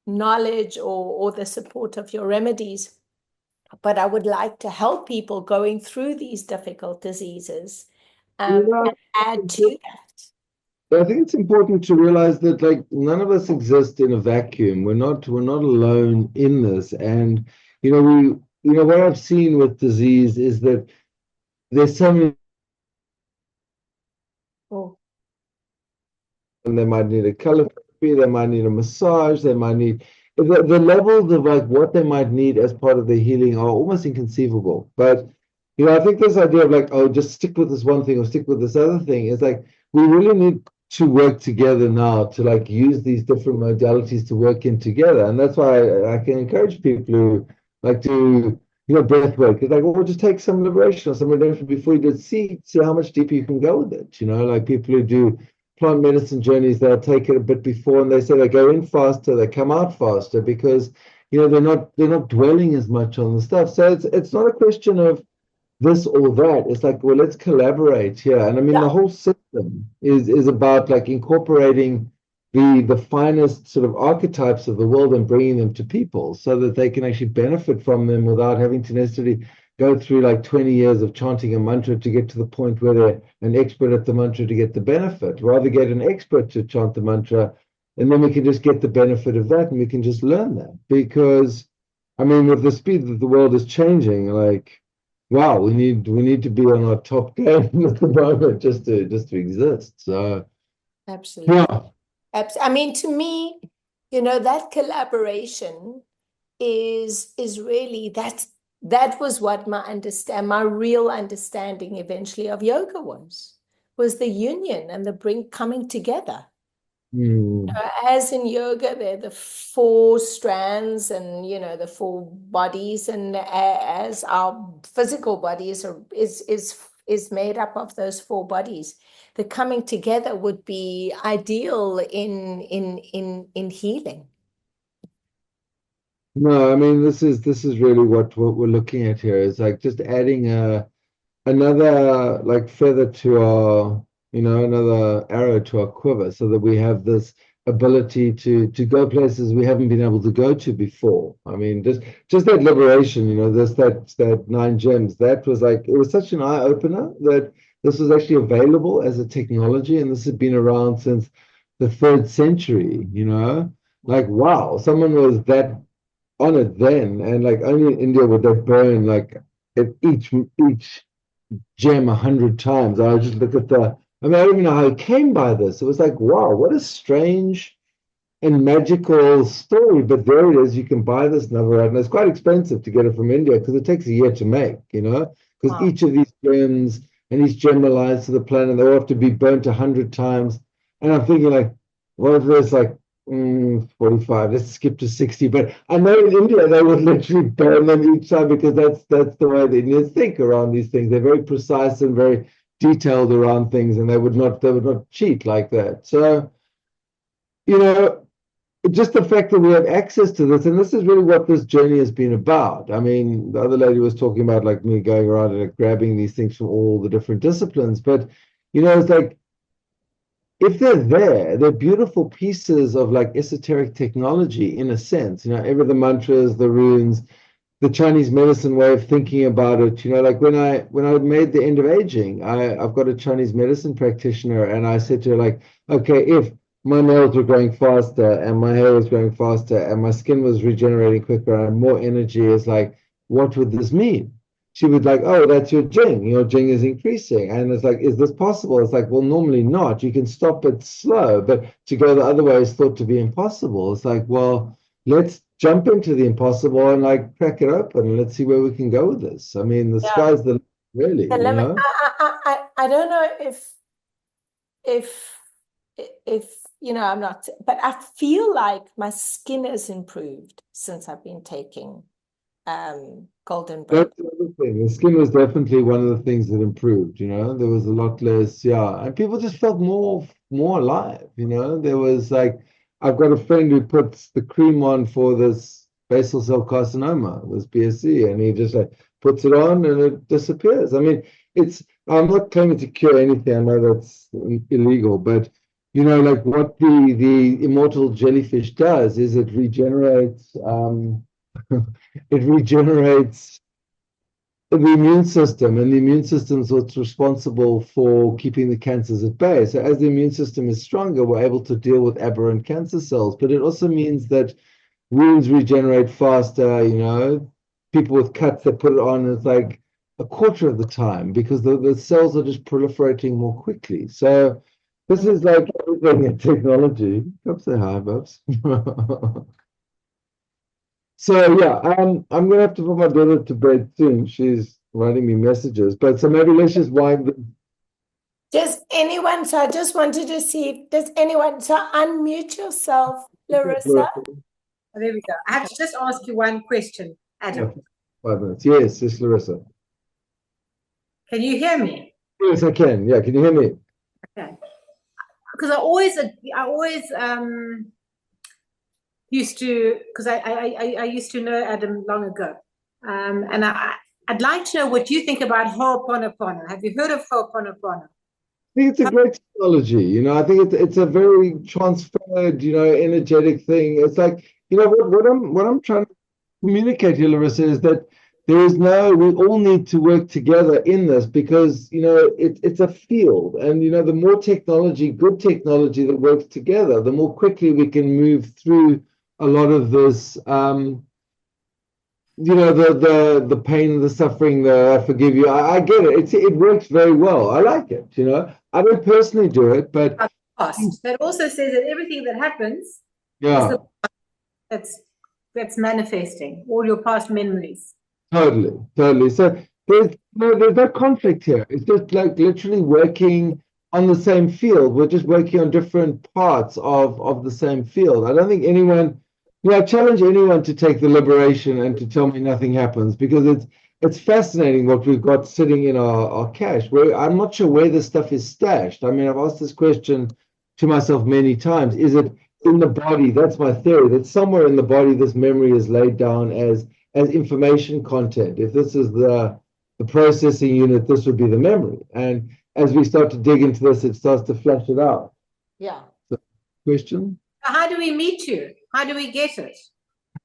knowledge, or the support of your remedies, but I would like to help people going through these difficult diseases, and add to that. I think it's important to realize that like none of us exist in a vacuum. We're not alone in this. And what I've seen with disease is that there's so many, Oh, and they might need a color therapy, they might need a massage, they might need the levels of like what they might need as part of their healing are almost inconceivable. But I think this idea of like, oh, just stick with this one thing or stick with this other thing is like we really need to work together now to like use these different modalities to work in together. And that's why I can encourage people who like to breath work. It's like, well, just take some liberation or some redemption before you do, see how much deeper you can go with it. Like people who do plant medicine journeys, they'll take it a bit before, and they say they go in faster, they come out faster, because they're not dwelling as much on the stuff. So it's not a question of this or that. It's like, well, let's collaborate here. And I mean, the whole system is about like incorporating the finest sort of archetypes of the world and bringing them to people so that they can actually benefit from them without having to necessarily go through like 20 years of chanting a mantra to get to the point where they're an expert at the mantra to get the benefit. Rather get an expert to chant the mantra, and then we can just get the benefit of that, and we can just learn that. Because I mean, with the speed that the world is changing, like, wow, we need to be on our top game at the moment just to exist. So absolutely. yeah. I mean, to me, that collaboration is really that was what my real understanding eventually of yoga was the union and the coming together. As in yoga, there are the four strands and, the four bodies, and as our physical bodies is made up of those four bodies, the coming together would be ideal in healing. No, I mean, this is really what we're looking at here. Is like just adding another like feather to our, another arrow to our quiver, so that we have this ability to go places we haven't been able to go to before. I mean, just that liberation, that 9 gems, that was like, it was such an eye opener that this was actually available as a technology, and this had been around since the 3rd century. Like, wow, someone was that on it then, and like only in India would they burn like at each gem 100 times. I would just look at I mean, I don't even know how he came by this. It was like, wow, what a strange and magical story. But there it is. You can buy this Navarat, and it's quite expensive to get it from India because it takes a year to make, because Wow. each of these gems and each gem aligns to the planet. They all have to be burnt 100 times. And I'm thinking, like, what if there's like 45, let's skip to 60. But I know in India they would literally burn them each time because that's the way the Indians think around these things. They're very precise and very detailed around things, and they would not cheat like that. So, you know, just the fact that we have access to this, and this is really what this journey has been about. I mean, the other lady was talking about like me going around and like, grabbing these things from all the different disciplines, but it's like, if they're beautiful pieces of like esoteric technology in a sense, ever the mantras, the runes, the Chinese medicine way of thinking about it. Like when I made the end of aging, I've got a Chinese medicine practitioner, and I said to her, like, okay, if my nails were growing faster and my hair was growing faster and my skin was regenerating quicker and I had more energy, is like, what would this mean? She would like, oh, that's your Jing. Your Jing is increasing. And it's like, is this possible? It's like, well, normally not. You can stop it slow, but to go the other way is thought to be impossible. It's like, well, let's jump into the impossible and like crack it open and let's see where we can go with this. I mean, the sky's the limit, really, The limit. I don't know if I'm not, but I feel like my skin has improved since I've been taking golden bread. That's the other thing. The skin was definitely one of the things that improved. There was a lot less, and people just felt more alive. There was like, I've got a friend who puts the cream on for this basal cell carcinoma, this BSC, and he just like puts it on and it disappears. I mean, I'm not claiming to cure anything. I know that's illegal, but like what the immortal jellyfish does is it regenerates. It regenerates the immune system, and the immune system is what's responsible for keeping the cancers at bay. So as the immune system is stronger, we're able to deal with aberrant cancer cells. But it also means that wounds regenerate faster. People with cuts, they put it on, and it's like a quarter of the time because the cells are just proliferating more quickly. So this is like everything in technology. Come say hi, Bubs. So yeah, I'm gonna have to put my daughter to bed soon. She's writing me messages, but so maybe let's just wind. Does anyone? So I just wanted to see. Does anyone? So unmute yourself, Larissa. Oh, there we go. I have to just ask you one question, Adam. Yeah, 5 minutes. Yes, Larissa. Can you hear me? Yes, I can. Yeah, can you hear me? Okay. Because I always used to, because I used to know Adam long ago, and I'd like to know what you think about Ho'oponopono. Have you heard of Ho'oponopono? I think it's a great technology. I think it's a very transferred, energetic thing. It's like, what I'm trying to communicate here, Larissa, is that we all need to work together in this because, it's a field. And, the more technology, good technology that works together, the more quickly we can move through a lot of this, the pain, the suffering, the I forgive you. I get it. It works very well. I like it. I don't personally do it, but that also says that everything that happens, yeah, that's manifesting all your past memories. Totally. So there's no conflict here. It's just like literally working on the same field. We're just working on different parts of the same field. I don't think anyone. I challenge anyone to take the liberation and to tell me nothing happens because it's fascinating what we've got sitting in our cache. Where I'm not sure where this stuff is stashed. I mean, I've asked this question to myself many times. Is it in the body? That's my theory. That somewhere in the body, this memory is laid down as information content. If this is the processing unit, this would be the memory. And as we start to dig into this, it starts to flesh it out. Yeah. So, question? How do we meet you? How do we get it?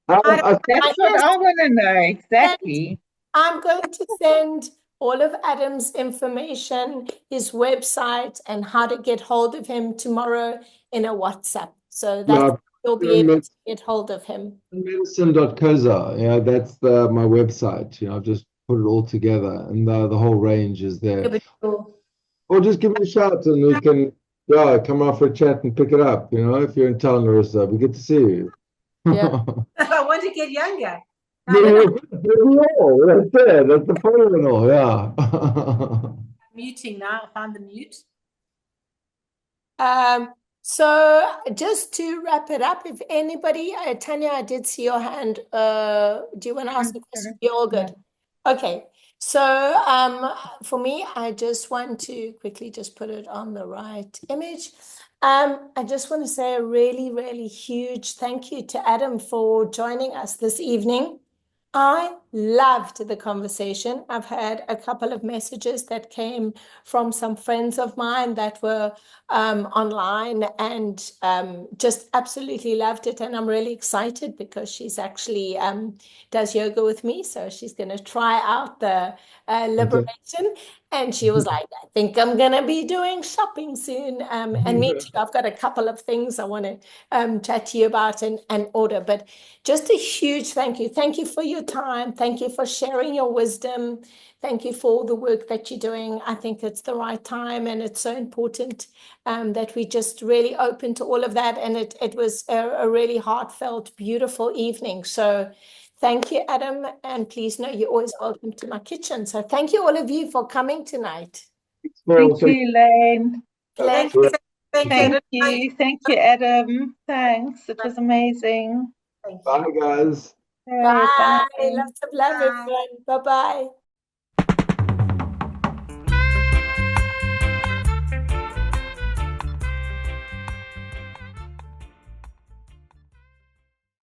That's what I want to know, exactly. I'm going to send all of Adam's information, his website, and how to get hold of him tomorrow in a WhatsApp. So that you'll be able to get hold of him. Medicine.coza, that's my website. I've just put it all together, and the whole range is there. Habitual. Or just give me a shout and we can come out for a chat and pick it up. If you're in town, Larissa, we get to see you. Yeah. I want to get younger. That's it. That's the point of it all. Yeah. Muting now. I found the mute. So just to wrap it up, if anybody, Tanya, I did see your hand. Do you want to ask a question? You're all good. Okay. So for me, I just want to quickly just put it on the right image. I just want to say a really, really huge thank you to Adam for joining us this evening. I loved the conversation. I've had a couple of messages that came from some friends of mine that were online and just absolutely loved it. And I'm really excited because she's actually does yoga with me. So she's going to try out the liberation. And she was like, I think I'm going to be doing shopping soon. And me too. I've got a couple of things I want to chat to you about and order. But just a huge thank you. Thank you for your time. Thank you for sharing your wisdom. Thank you for all the work that you're doing. I think it's the right time and it's so important that we just really open to all of that. And it was a really heartfelt, beautiful evening. So thank you, Adam. And please know you're always welcome to my kitchen. So thank you all of you for coming tonight. Thank you, Elaine. Thank you. Thank you. Thank you, Adam. Thanks. It was amazing. Bye, guys. Bye. Lots of love, everyone. Bye-bye.